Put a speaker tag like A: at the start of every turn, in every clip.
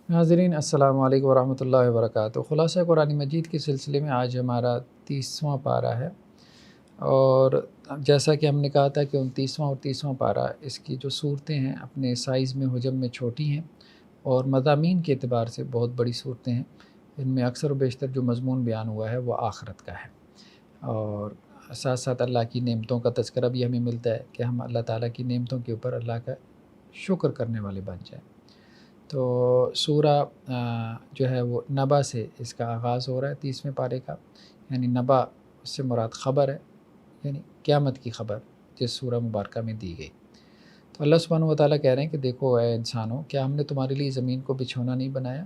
A: ناظرین السلام علیکم ورحمۃ اللہ وبرکاتہ۔ خلاصہ قرآن مجید کے سلسلے میں آج ہمارا 30واں پارہ ہے، اور جیسا کہ ہم نے کہا تھا کہ 29واں اور 30واں پارہ اس کی جو صورتیں ہیں اپنے سائز میں حجم میں چھوٹی ہیں اور مضامین کے اعتبار سے بہت بڑی صورتیں ہیں۔ ان میں اکثر و بیشتر جو مضمون بیان ہوا ہے وہ آخرت کا ہے، اور ساتھ ساتھ اللہ کی نعمتوں کا تذکرہ بھی ہمیں ملتا ہے کہ ہم اللہ تعالیٰ کی نعمتوں کے اوپر اللہ کا شکر کرنے والے بن جائیں۔ تو سورہ جو ہے وہ نبا سے اس کا آغاز ہو رہا ہے 30ویں پارے کا، یعنی نبا اس سے مراد خبر ہے، یعنی قیامت کی خبر جس سورہ مبارکہ میں دی گئی۔ تو اللہ سبحانہ و تعالیٰ کہہ رہے ہیں کہ دیکھو اے انسانوں، کیا ہم نے تمہارے لیے زمین کو بچھونا نہیں بنایا؟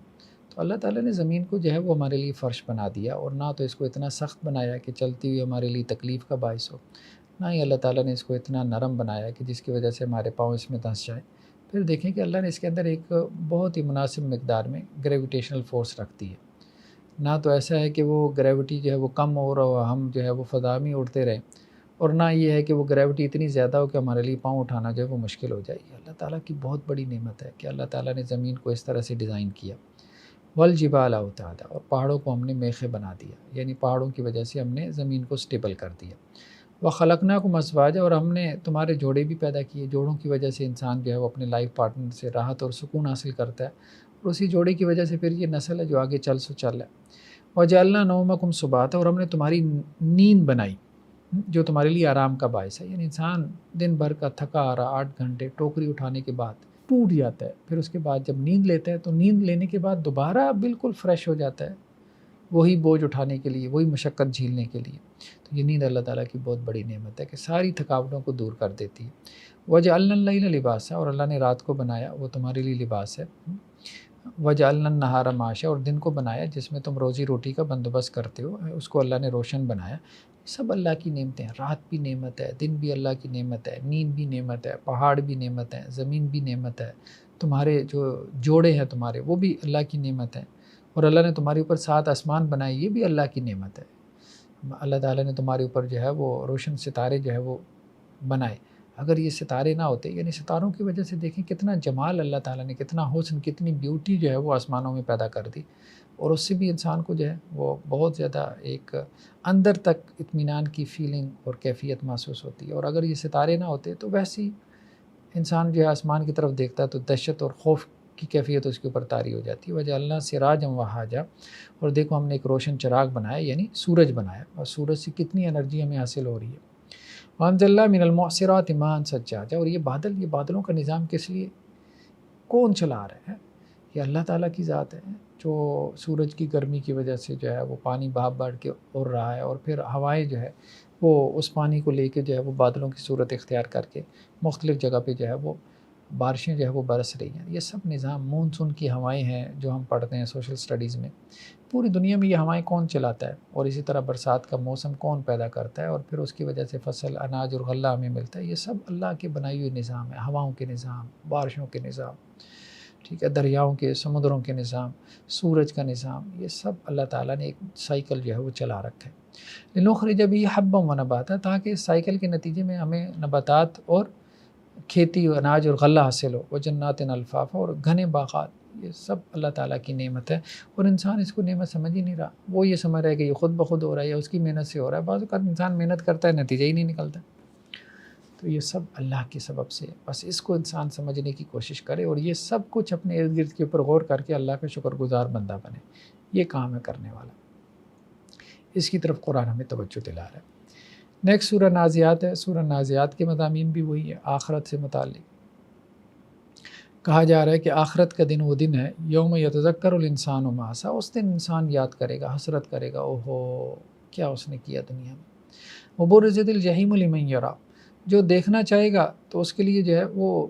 A: تو اللہ تعالیٰ نے زمین کو جو ہے وہ ہمارے لیے فرش بنا دیا، اور نہ تو اس کو اتنا سخت بنایا کہ چلتی ہوئی ہمارے لیے تکلیف کا باعث ہو، نہ ہی اللہ تعالیٰ نے اس کو اتنا نرم بنایا کہ جس کی وجہ سے ہمارے پاؤں اس میں دھنس جائیں۔ پھر دیکھیں کہ اللہ نے اس کے اندر ایک بہت ہی مناسب مقدار میں گریویٹیشنل فورس رکھتی ہے۔ نہ تو ایسا ہے کہ وہ گریوٹی جو ہے وہ کم ہو رہا ہو، ہم جو ہے وہ فضا میں اڑتے رہیں، اور نہ یہ ہے کہ وہ گریوٹی اتنی زیادہ ہو کہ ہمارے لیے پاؤں اٹھانا جو ہے وہ مشکل ہو جائے گی۔ اللہ تعالیٰ کی بہت بڑی نعمت ہے کہ اللہ تعالیٰ نے زمین کو اس طرح سے ڈیزائن کیا۔ والجبال اوتادا، اور پہاڑوں کو ہم نے میخیں بنا دیا، یعنی پہاڑوں کی وجہ سے ہم نے زمین کو سٹیبل کر دیا۔ وخلقناکم ازواجا، اور ہم نے تمہارے جوڑے بھی پیدا کیے۔ جوڑوں کی وجہ سے انسان جو ہے وہ اپنے لائف پارٹنر سے راحت اور سکون حاصل کرتا ہے، اور اسی جوڑے کی وجہ سے پھر یہ نسل ہے جو آگے چل ہے۔ وجعلنا نومکم سباتا، اور ہم نے تمہاری نیند بنائی جو تمہارے لیے آرام کا باعث ہے۔ یعنی انسان دن بھر کا تھکا آ رہا 8 گھنٹے ٹوکری اٹھانے کے بعد ٹوٹ جاتا ہے، پھر اس کے بعد جب نیند لیتا ہے تو نیند لینے کے بعد دوبارہ بالکل فریش ہو جاتا ہے، وہی بوجھ اٹھانے کے لیے، وہی مشقت جھیلنے کے لیے۔ تو یہ نیند اللہ تعالیٰ کی بہت بڑی نعمت ہے کہ ساری تھکاوٹوں کو دور کر دیتی ہے۔ وجعلنا اللیل لباسا، اور اللہ نے رات کو بنایا وہ تمہارے لیے لباس ہے۔ وجعلنا النہار معاشا، اور دن کو بنایا جس میں تم روزی روٹی کا بندوبست کرتے ہو، اس کو اللہ نے روشن بنایا۔ سب اللہ کی نعمتیں ہیں، رات بھی نعمت ہے، دن بھی اللہ کی نعمت ہے، نیند بھی نعمت ہے، پہاڑ بھی نعمت ہے، زمین بھی نعمت ہے، تمہارے جو جوڑے ہیں تمہارے وہ بھی اللہ کی نعمت ہیں، اور اللہ نے تمہارے اوپر 7 آسمان بنائے، یہ بھی اللہ کی نعمت ہے۔ اللہ تعالیٰ نے تمہارے اوپر جو ہے وہ روشن ستارے جو ہے وہ بنائے۔ اگر یہ ستارے نہ ہوتے، یعنی ستاروں کی وجہ سے دیکھیں کتنا جمال اللہ تعالیٰ نے، کتنا حسن، کتنی بیوٹی جو ہے وہ آسمانوں میں پیدا کر دی، اور اس سے بھی انسان کو جو ہے وہ بہت زیادہ ایک اندر تک اطمینان کی فیلنگ اور کیفیت محسوس ہوتی ہے۔ اور اگر یہ ستارے نہ ہوتے تو ویسے ہی انسان جو ہے آسمان کی طرف دیکھتا ہے تو دہشت اور خوف کی کیفیت اس کے اوپر طاری ہو جاتی ہے۔ وجعلنا سراجا وہاجا، اور دیکھو ہم نے ایک روشن چراغ بنایا، یعنی سورج بنایا، اور سورج سے کتنی انرجی ہمیں حاصل ہو رہی ہے۔ وانزلنا من المعصرات ماء ثجاجا، اور یہ بادلوں کا نظام کس لیے، کون چلا رہا ہے؟ یہ اللہ تعالیٰ کی ذات ہے جو سورج کی گرمی کی وجہ سے جو ہے وہ پانی بھاپ بڑھ کے اڑ رہا ہے، اور پھر ہوائیں جو ہے وہ اس پانی کو لے کے جو ہے وہ بادلوں کی صورت اختیار کر کے مختلف جگہ پہ جو ہے وہ بارشیں جو ہے وہ برس رہی ہیں۔ یہ سب نظام مونسون کی ہوائیں ہیں جو ہم پڑھتے ہیں سوشل سٹڈیز میں، پوری دنیا میں یہ ہوائیں کون چلاتا ہے، اور اسی طرح برسات کا موسم کون پیدا کرتا ہے، اور پھر اس کی وجہ سے فصل اناج اور غلہ ہمیں ملتا ہے۔ یہ سب اللہ کے بنائی ہوئی نظام ہے، ہواؤں کے نظام، بارشوں کے نظام، ٹھیک ہے، دریاؤں کے، سمندروں کے نظام، سورج کا نظام، یہ سب اللہ تعالیٰ نے ایک سائیکل جو ہے وہ چلا رکھا ہے۔ لنخرج به حبا ونباتا، تاکہ اس سائیکل کے نتیجے میں ہمیں نباتات اور کھیتی، اناج اور غلہ حاصل ہو، وجنات الفافا، اور گھنے باغات۔ یہ سب اللہ تعالیٰ کی نعمت ہے، اور انسان اس کو نعمت سمجھ ہی نہیں رہا، وہ یہ سمجھ رہا ہے کہ یہ خود بخود ہو رہا ہے یا اس کی محنت سے ہو رہا ہے۔ بعض اوقات انسان محنت کرتا ہے نتیجہ ہی نہیں نکلتا۔ تو یہ سب اللہ کے سبب سے، بس اس کو انسان سمجھنے کی کوشش کرے، اور یہ سب کچھ اپنے ارد گرد کے اوپر غور کر کے اللہ کا شکر گزار بندہ بنے، یہ کام ہے کرنے والا۔ اس کی طرف قرآن ہمیں توجہ دلا رہا ہے۔ نیکسٹ سورہ نازعات ہے۔ سورہ نازعات کے مضامین بھی وہی ہے، آخرت سے متعلق کہا جا رہا ہے کہ آخرت کا دن وہ دن ہے، یوم یتذکر الانسان ما سعی، اس دن انسان یاد کرے گا، حسرت کرے گا، اوہو کیا اس نے کیا دنیا میں۔ وبرزت الجحیم لمن یری، جو دیکھنا چاہے گا تو اس کے لیے جو ہے وہ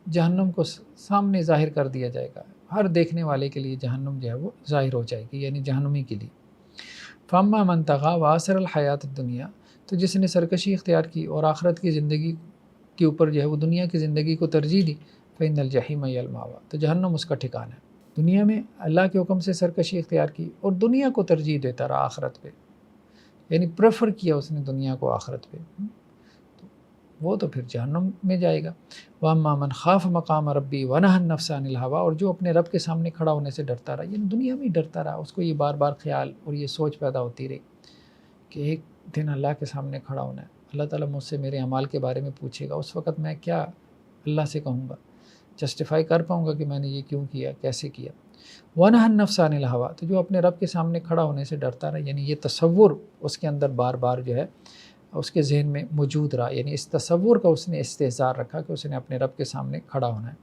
A: جہنم کو سامنے ظاہر کر دیا جائے گا، ہر دیکھنے والے کے لیے جہنم جو ہے وہ ظاہر ہو جائے گی، یعنی جہنمی کے لیے۔ فاما من طغی وآثر الحیات الدنیا، تو جس نے سرکشی اختیار کی اور آخرت کی زندگی کے اوپر جو ہے وہ دنیا کی زندگی کو ترجیح دی، فإن الجحیم هی المأوی، تو جہنم اس کا ٹھکانہ ہے۔ دنیا میں اللہ کے حکم سے سرکشی اختیار کی اور دنیا کو ترجیح دیتا رہا آخرت پہ، یعنی پریفر کیا اس نے دنیا کو آخرت پہ، تو وہ تو پھر جہنم میں جائے گا۔ وَأَمَّا مَنْ خَافَ مَقَامَ رَبِّهِ وَنَهَى النَّفْسَ عَنِ الْهَوَىٰ، اور جو اپنے رب کے سامنے کھڑا ہونے سے ڈرتا رہا، یعنی دنیا میں ہی ڈرتا رہا، اس کو یہ بار بار خیال اور یہ سوچ پیدا ہوتی رہی کہ ایک دن اللہ کے سامنے کھڑا ہونا ہے، اللہ تعالیٰ مجھ سے میرے اعمال کے بارے میں پوچھے گا، اس وقت میں کیا اللہ سے کہوں گا، جسٹیفائی کر پاؤں گا کہ میں نے یہ کیوں کیا، کیسے کیا۔ وَنَهَى النَّفْسَ عَنِ الْهَوَىٰ، تو جو اپنے رب کے سامنے کھڑا ہونے سے ڈرتا رہا، یعنی یہ تصور اس کے اندر بار بار جو ہے اس کے ذہن میں موجود رہا، یعنی اس تصور کا اس نے استحضار رکھا کہ اس نے اپنے رب کے سامنے کھڑا ہونا ہے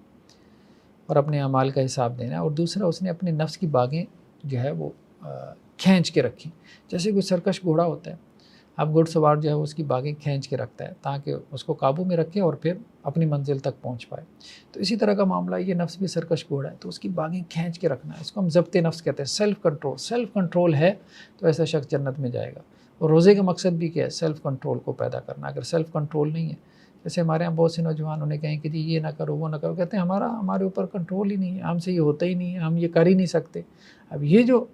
A: اور اپنے اعمال کا حساب دینا ہے۔ اور دوسرا، اس نے اپنے نفس کی باغیں جو ہے وہ کھینچ کے رکھی، جیسے کوئی سرکش گھوڑا ہوتا ہے، اب گھڑ سوار جو ہے اس کی باغیں کھینچ کے رکھتا ہے تاکہ اس کو قابو میں رکھے اور پھر اپنی منزل تک پہنچ پائے۔ تو اسی طرح کا معاملہ، یہ نفس بھی سرکش گھوڑا ہے، تو اس کی باغیں کھینچ کے رکھنا ہے، اس کو ہم ضبط نفس کہتے ہیں، سیلف کنٹرول۔ سیلف کنٹرول ہے تو ایسا شخص جنت میں جائے گا۔ اور روزے کا مقصد بھی کیا ہے؟ سیلف کنٹرول کو پیدا کرنا۔ اگر سیلف کنٹرول نہیں ہے، جیسے ہمارے یہاں بہت سے نوجوان انہیں کہیں کہ جی یہ نہ کرو وہ نہ کرو، کہتے ہیں ہمارے اوپر کنٹرول ہی نہیں ہے، ہم سے یہ ہوتا ہی نہیں ہے، ہم یہ کر ہی نہیں سکتے۔ اب یہ جو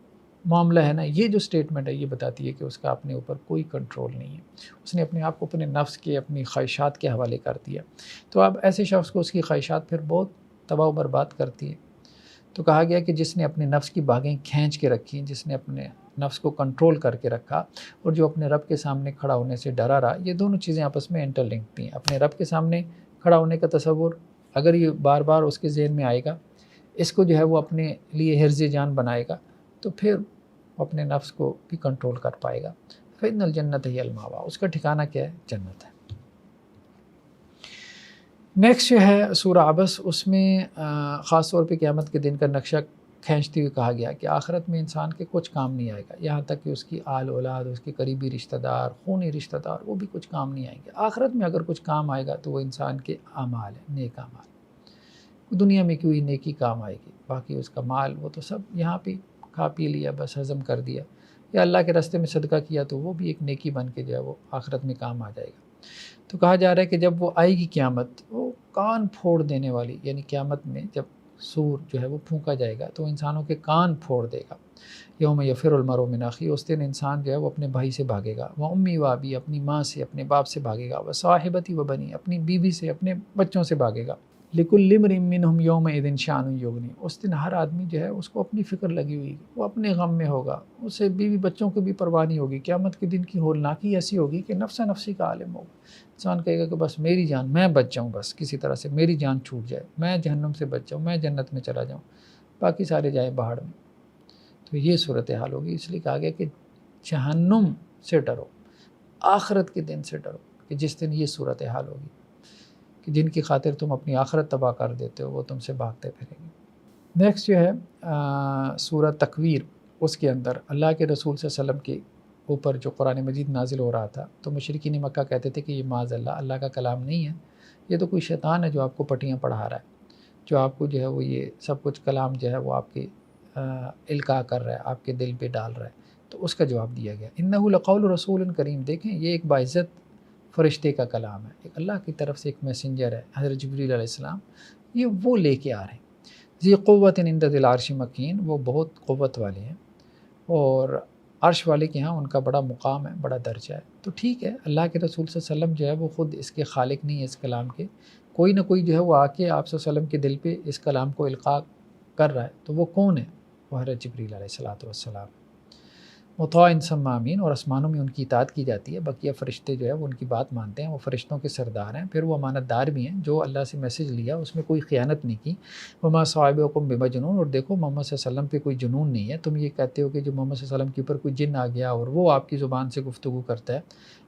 A: معاملہ ہے نا، یہ جو سٹیٹمنٹ ہے، یہ بتاتی ہے کہ اس کا اپنے اوپر کوئی کنٹرول نہیں ہے، اس نے اپنے آپ کو اپنے نفس کے، اپنی خواہشات کے حوالے کر دیا۔ تو اب ایسے شخص کو اس کی خواہشات پھر بہت تباہ و برباد کرتی ہے۔ تو کہا گیا کہ جس نے اپنے نفس کی باغیں کھینچ کے رکھی، جس نے اپنے نفس کو کنٹرول کر کے رکھا اور جو اپنے رب کے سامنے کھڑا ہونے سے ڈرا رہا، یہ دونوں چیزیں آپس میں انٹر لنکڈ ہیں۔ اپنے رب کے سامنے کھڑا ہونے کا تصور اگر یہ بار بار اس کے ذہن میں آئے گا، اس کو جو ہے وہ اپنے لیے حرز جان بنائے گا، تو پھر وہ اپنے نفس کو بھی کنٹرول کر پائے گا۔ فإن الجنت ہی المأویٰ، اس کا ٹھکانہ کیا ہے؟ جنت ہے۔ نیکسٹ جو ہے سورہ عبس، اس میں خاص طور پہ قیامت کے دن کا نقشہ کھینچتے ہوئے کہا گیا کہ آخرت میں انسان کے کچھ کام نہیں آئے گا، یہاں تک کہ اس کی آل اولاد، اس کے قریبی رشتہ دار، خونی رشتہ دار، وہ بھی کچھ کام نہیں آئیں گے۔ آخرت میں اگر کچھ کام آئے گا تو وہ انسان کے اعمال ہیں، نیک اعمال۔ دنیا میں کوئی نیکی کام آئے گی، باقی اس کا مال وہ تو سب یہاں پہ کھا پی لیا، بس ہضم کر دیا، یا اللہ کے راستے میں صدقہ کیا تو وہ بھی ایک نیکی بن کے جو ہے وہ آخرت میں کام آ جائے گا۔ تو کہا جا رہا ہے کہ جب وہ آئے گی قیامت، وہ کان پھوڑ دینے والی، یعنی قیامت میں جب سور جو ہے وہ پھونکا جائے گا تو انسانوں کے کان پھوڑ دے گا۔ یوم یفر المرء من اخیہ، اس دن انسان جو ہے وہ اپنے بھائی سے بھاگے گا، وہ امی و ابی، اپنی ماں سے، اپنے باپ سے بھاگے گا، وہ صاحبتی و بنی، اپنی بیوی سے، اپنے بچوں سے بھاگے گا۔ لکل امرئ منہم یومئذ شأن یغنی، اس دن ہر آدمی جو ہے اس کو اپنی فکر لگی ہوئی، وہ اپنے غم میں ہوگا، اسے بیوی بچوں کو بھی پرواہ نہیں ہوگی۔ قیامت کے دن کی ہولناکی ایسی ہوگی کہ نفس نفسی کا عالم ہوگا، انسان کہے گا کہ بس میری جان، میں بچ جاؤں، بس کسی طرح سے میری جان چھوٹ جائے، میں جہنم سے بچ جاؤں، میں جنت میں چلا جاؤں، باقی سارے جائیں پہاڑ میں۔ تو یہ صورتحال ہوگی، اس لیے کہا گیا کہ جہنم سے ڈرو، آخرت کے دن سے ڈرو، کہ جس دن یہ صورتحال ہوگی کہ جن کی خاطر تم اپنی آخرت تباہ کر دیتے ہو، وہ تم سے بھاگتے پھریں گے۔ نیکسٹ جو ہے سورہ تکویر، اس کے اندر اللہ کے رسول صلی اللہ علیہ وسلم کے اوپر جو قرآن مجید نازل ہو رہا تھا، تو مشرکین مکہ کہتے تھے کہ یہ معاذ اللہ کا کلام نہیں ہے، یہ تو کوئی شیطان ہے جو آپ کو پٹیاں پڑھا رہا ہے، جو آپ کو جو ہے وہ یہ سب کچھ کلام جو ہے وہ آپ کے القاء کر رہا ہے، آپ کے دل پہ ڈال رہا ہے۔ تو اس کا جواب دیا گیا، انہ لقول رسول کریم، دیکھیں یہ ایک باعزت فرشتے کا کلام ہے، ایک اللہ کی طرف سے ایک میسنجر ہے، حضرت جبریل علیہ السلام، یہ وہ لے کے آ رہے ہیں۔ ذی قوت عند ذی العرش مکین، وہ بہت قوت والے ہیں اور عرش والے کے ہاں ان کا بڑا مقام ہے، بڑا درجہ ہے۔ تو ٹھیک ہے، اللہ کے رسول صلی اللہ علیہ وسلم جو ہے وہ خود اس کے خالق نہیں ہے، اس کلام کے، کوئی نہ کوئی جو ہے وہ آ کے آپ صلی اللہ علیہ وسلم کے دل پہ اس کلام کو القاء کر رہا ہے، تو وہ کون ہے؟ وہ حضرت جبریل علیہ السلام۔ مطاع ثم امین، اور آسمانوں میں ان کی اطاعت کی جاتی ہے، بقیہ فرشتے جو ہے وہ ان کی بات مانتے ہیں، وہ فرشتوں کے سردار ہیں، پھر وہ امانت دار بھی ہیں، جو اللہ سے میسج لیا اس میں کوئی خیانت نہیں کی۔ وما صاحبکم بمجنون، اور دیکھو محمد صلی اللہ علیہ وسلم پہ کوئی جنون نہیں ہے، تم یہ کہتے ہو کہ جو محمد صلی اللہ علیہ وسلم کے اوپر کوئی جن آ گیا اور وہ آپ کی زبان سے گفتگو کرتا ہے،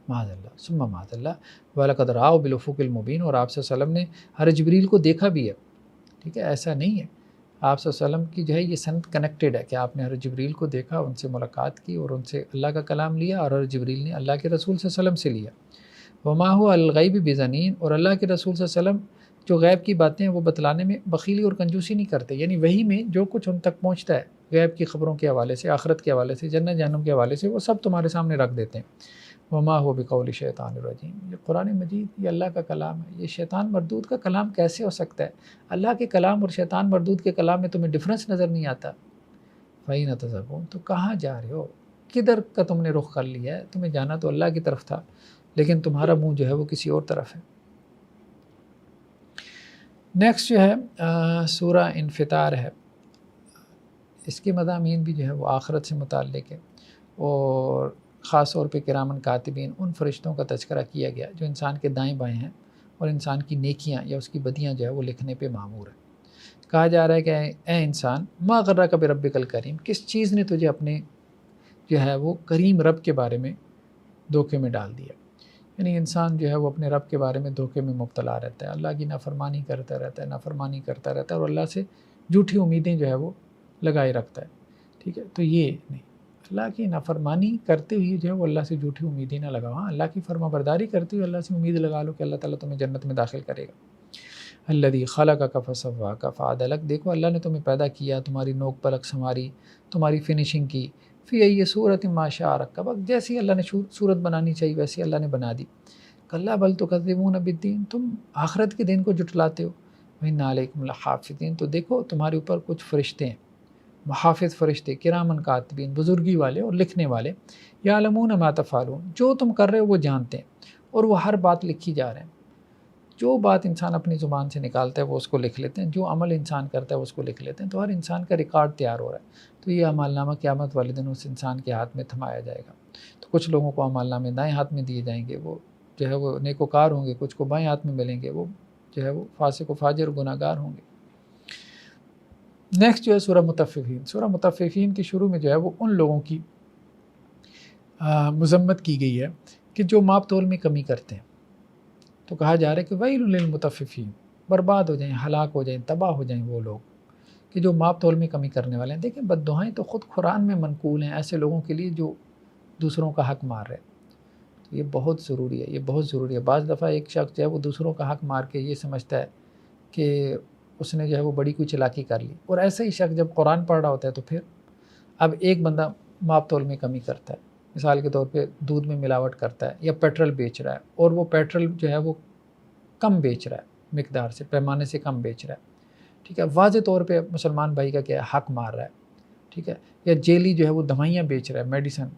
A: معاذ اللہ ثم معاذ اللہ، وَلَقَدْ رَآهُ بِالْأُفُقِ الْمُبِينِ، اور آپ صلی اللہ علیہ وسلم نے حضرت جبریل کو دیکھا بھی ہے، ٹھیک ہے، ایسا نہیں ہے، آپ صلی اللہ علیہ وسلم کی جو ہے یہ سند کنیکٹڈ ہے کہ آپ نے حضرت جبریل کو دیکھا، ان سے ملاقات کی اور ان سے اللہ کا کلام لیا، اور حضرت جبریل نے اللہ کے رسول صلی اللہ علیہ وسلم سے لیا۔ وما هو علی الغیب بضنین، اور اللہ کے رسول صلی اللہ علیہ وسلم جو غیب کی باتیں ہیں وہ بتلانے میں بخیلی اور کنجوسی نہیں کرتے، یعنی وحی میں جو کچھ ان تک پہنچتا ہے غیب کی خبروں کے حوالے سے، آخرت کے حوالے سے، جنت جہنم کے حوالے سے، وہ سب تمہارے سامنے رکھ دیتے ہیں۔ وما هو بقول شیطان الرجیم، یہ قرآن مجید یہ اللہ کا کلام ہے، یہ شیطان مردود کا کلام کیسے ہو سکتا ہے؟ اللہ کے کلام اور شیطان مردود کے کلام میں تمہیں ڈفرنس نظر نہیں آتا؟ فَأَيْنَ تَذْهَبُونَ، تو کہاں جا رہے ہو؟ کدھر کا تم نے رخ کر لیا ہے؟ تمہیں جانا تو اللہ کی طرف تھا، لیکن تمہارا منہ جو ہے وہ کسی اور طرف ہے۔ نیکسٹ جو ہے سورہ انفطار ہے، اس کے مضامین بھی جو ہے وہ آخرت سے متعلق ہے، اور خاص طور پہ کرامن کاتبین، ان فرشتوں کا تذکرہ کیا گیا جو انسان کے دائیں بائیں ہیں اور انسان کی نیکیاں یا اس کی بدیاں جو ہے وہ لکھنے پہ مامور ہیں۔ کہا جا رہا ہے کہ اے انسان، ما غرک بربک الکریم، کس چیز نے تجھے اپنے جو ہے وہ کریم رب کے بارے میں دھوکے میں ڈال دیا؟ یعنی انسان جو ہے وہ اپنے رب کے بارے میں دھوکے میں مبتلا رہتا ہے، اللہ کی نافرمانی کرتا رہتا ہے، نافرمانی کرتا رہتا ہے، اور اللہ سے جھوٹی امیدیں جو ہے وہ لگائے رکھتا ہے۔ ٹھیک ہے، تو یہ نہیں، اللہ کی نافرمانی کرتے ہوئے جو ہے وہ اللہ سے جھوٹی امیدیں نہ لگاؤ۔ ہاں، اللہ کی فرما برداری کرتے ہوئے اللہ سے امید لگا لو کہ اللہ تعالیٰ تمہیں جنت میں داخل کرے گا۔ الذی خلقک فسواک فعدلک، دیکھو اللہ نے تمہیں پیدا کیا، تمہاری نوک پلک سنواری، تمہاری فنیشنگ کی، فی ای صورت ما شاء رکب، جیسی اللہ نے صورت بنانی چاہیے ویسی اللہ نے بنا دی۔ کلا بل تکذبون بالدین، تم آخرت کے دن کو جھٹلاتے ہو۔ وإن علیکم لحافظین، تو دیکھو تمہارے اوپر کچھ فرشتے ہیں، محافظ فرشتے، کرامن کاتبین، بزرگی والے اور لکھنے والے، یعلمون ما تفعلون، جو تم کر رہے ہو وہ جانتے ہیں، اور وہ ہر بات لکھی جا رہے ہیں۔ جو بات انسان اپنی زبان سے نکالتا ہے وہ اس کو لکھ لیتے ہیں، جو عمل انسان کرتا ہے وہ اس کو لکھ لیتے ہیں، تو ہر انسان کا ریکارڈ تیار ہو رہا ہے۔ تو یہ اعمال نامہ قیامت والے دن اس انسان کے ہاتھ میں تھمایا جائے گا۔ تو کچھ لوگوں کو اعمال نامے دائیں ہاتھ میں دیے جائیں گے، وہ جو ہے وہ نیکوکار ہوں گے، کچھ کو بائیں ہاتھ میں ملیں گے، وہ جو ہے وہ فاسق و فاجر و گناہ گار ہوں گے۔ نیکسٹ جو ہے سورہ مطففین، سورہ مطففین کی شروع میں جو ہے وہ ان لوگوں کی مذمت کی گئی ہے کہ جو ماپ تول میں کمی کرتے ہیں۔ تو کہا جا رہا ہے کہ ویل للمطففین، برباد ہو جائیں، ہلاک ہو جائیں، تباہ ہو جائیں وہ لوگ کہ جو ماپ تول میں کمی کرنے والے ہیں۔ دیکھیں بد دعائیں تو خود قرآن میں منقول ہیں ایسے لوگوں کے لیے جو دوسروں کا حق مار رہے ہیں۔ تو یہ بہت ضروری ہے، یہ بہت ضروری ہے۔ بعض دفعہ ایک شخص جو ہے وہ دوسروں کا حق مار کے یہ سمجھتا ہے کہ اس نے جو ہے وہ بڑی کوئی چلاکی کر لی، اور ایسا ہی شخص جب قرآن پڑھ رہا ہوتا ہے تو پھر اب ایک بندہ ماپ تول میں کمی کرتا ہے، مثال کے طور پہ دودھ میں ملاوٹ کرتا ہے یا پیٹرول بیچ رہا ہے، اور وہ پیٹرول جو ہے وہ کم بیچ رہا ہے، مقدار سے، پیمانے سے کم بیچ رہا ہے، ٹھیک ہے، واضح طور پہ مسلمان بھائی کا کیا ہے، حق مار رہا ہے، ٹھیک ہے، یا جیلی جو ہے وہ دوائیاں بیچ رہا ہے، میڈیسن،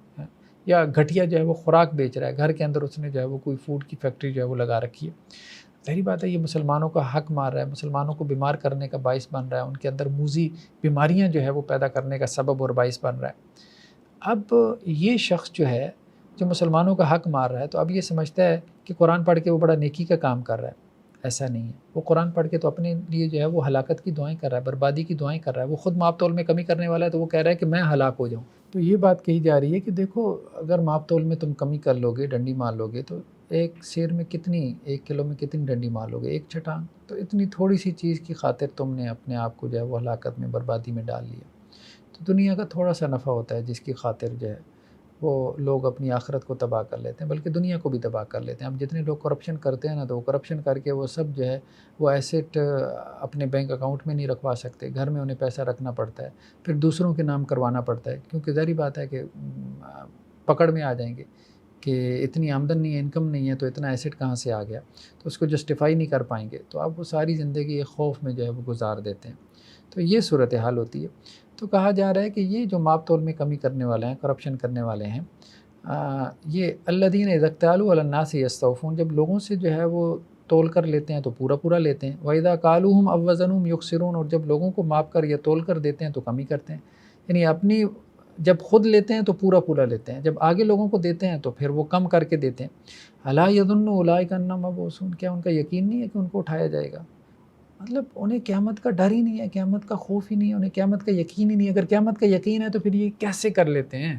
A: یا گھٹیا جو ہے وہ خوراک بیچ رہا ہے، گھر کے اندر اس نے جو ہے وہ کوئی فوڈ کی فیکٹری جو ہے وہ لگا رکھی ہے۔ ظاہری بات ہے یہ مسلمانوں کا حق مار رہا ہے، مسلمانوں کو بیمار کرنے کا باعث بن رہا ہے، ان کے اندر موذی بیماریاں جو ہے وہ پیدا کرنے کا سبب اور باعث بن رہا ہے۔ اب یہ شخص جو ہے جو مسلمانوں کا حق مار رہا ہے، تو اب یہ سمجھتا ہے کہ قرآن پڑھ کے وہ بڑا نیکی کا کام کر رہا ہے۔ ایسا نہیں ہے، وہ قرآن پڑھ کے تو اپنے لیے جو ہے وہ ہلاکت کی دعائیں کر رہا ہے، بربادی کی دعائیں کر رہا ہے۔ وہ خود ماپ تول میں کمی کرنے والا ہے تو وہ کہہ رہا ہے کہ میں ہلاک ہو جاؤں۔ تو یہ بات کہی جا رہی ہے کہ دیکھو اگر ماپ تول میں تم کمی کر لو گے، ڈنڈی مار لو گے، تو ایک سیر میں کتنی، 1 کلو میں کتنی ڈنڈی مار لو گے؟ ایک چٹان۔ تو اتنی تھوڑی سی چیز کی خاطر تم نے اپنے آپ کو جو ہے وہ ہلاکت میں، بربادی میں ڈال لیا۔ تو دنیا کا تھوڑا سا نفع ہوتا ہے جس کی خاطر جو ہے وہ لوگ اپنی آخرت کو تباہ کر لیتے ہیں، بلکہ دنیا کو بھی تباہ کر لیتے ہیں۔ اب جتنے لوگ کرپشن کرتے ہیں نا، تو وہ کرپشن کر کے وہ سب جو ہے وہ ایسٹ اپنے بینک اکاؤنٹ میں نہیں رکھوا سکتے، گھر میں انہیں پیسہ رکھنا پڑتا ہے، پھر دوسروں کے نام کروانا پڑتا ہے، کیونکہ ظاہری بات ہے کہ پکڑ میں آ جائیں گے کہ اتنی آمدن نہیں ہے، انکم نہیں ہے، تو اتنا ایسٹ کہاں سے آ گیا، تو اس کو جسٹیفائی نہیں کر پائیں گے، تو اب وہ ساری زندگی ایک خوف میں جو ہے وہ گزار دیتے ہیں۔ تو یہ صورتحال ہوتی ہے۔ تو کہا جا رہا ہے کہ یہ جو ماپ تول میں کمی کرنے والے ہیں، کرپشن کرنے والے ہیں، یہ الذین اذا اکتالوا علی الناس یستوفون، جب لوگوں سے جو ہے وہ تول کر لیتے ہیں تو پورا پورا لیتے ہیں، وَإِذَا كَالُوهُمْ أَوْ وَزَنُوهُمْ يُخْسِرُونَ، اور جب لوگوں کو ماپ کر یا تول کر دیتے ہیں تو کمی کرتے ہیں، یعنی اپنی جب خود لیتے ہیں تو پورا پورا لیتے ہیں، جب آگے لوگوں کو دیتے ہیں تو پھر وہ کم کر کے دیتے ہیں۔ الا یظن اولئک انهم مبعوثون، کیا ان کا یقین نہیں ہے کہ ان کو اٹھایا جائے گا؟ مطلب انہیں قیامت کا ڈر ہی نہیں ہے، قیامت کا خوف ہی نہیں ہے، انہیں قیامت کا یقین ہی نہیں ہے۔ اگر قیامت کا یقین ہے تو پھر یہ کیسے کر لیتے ہیں،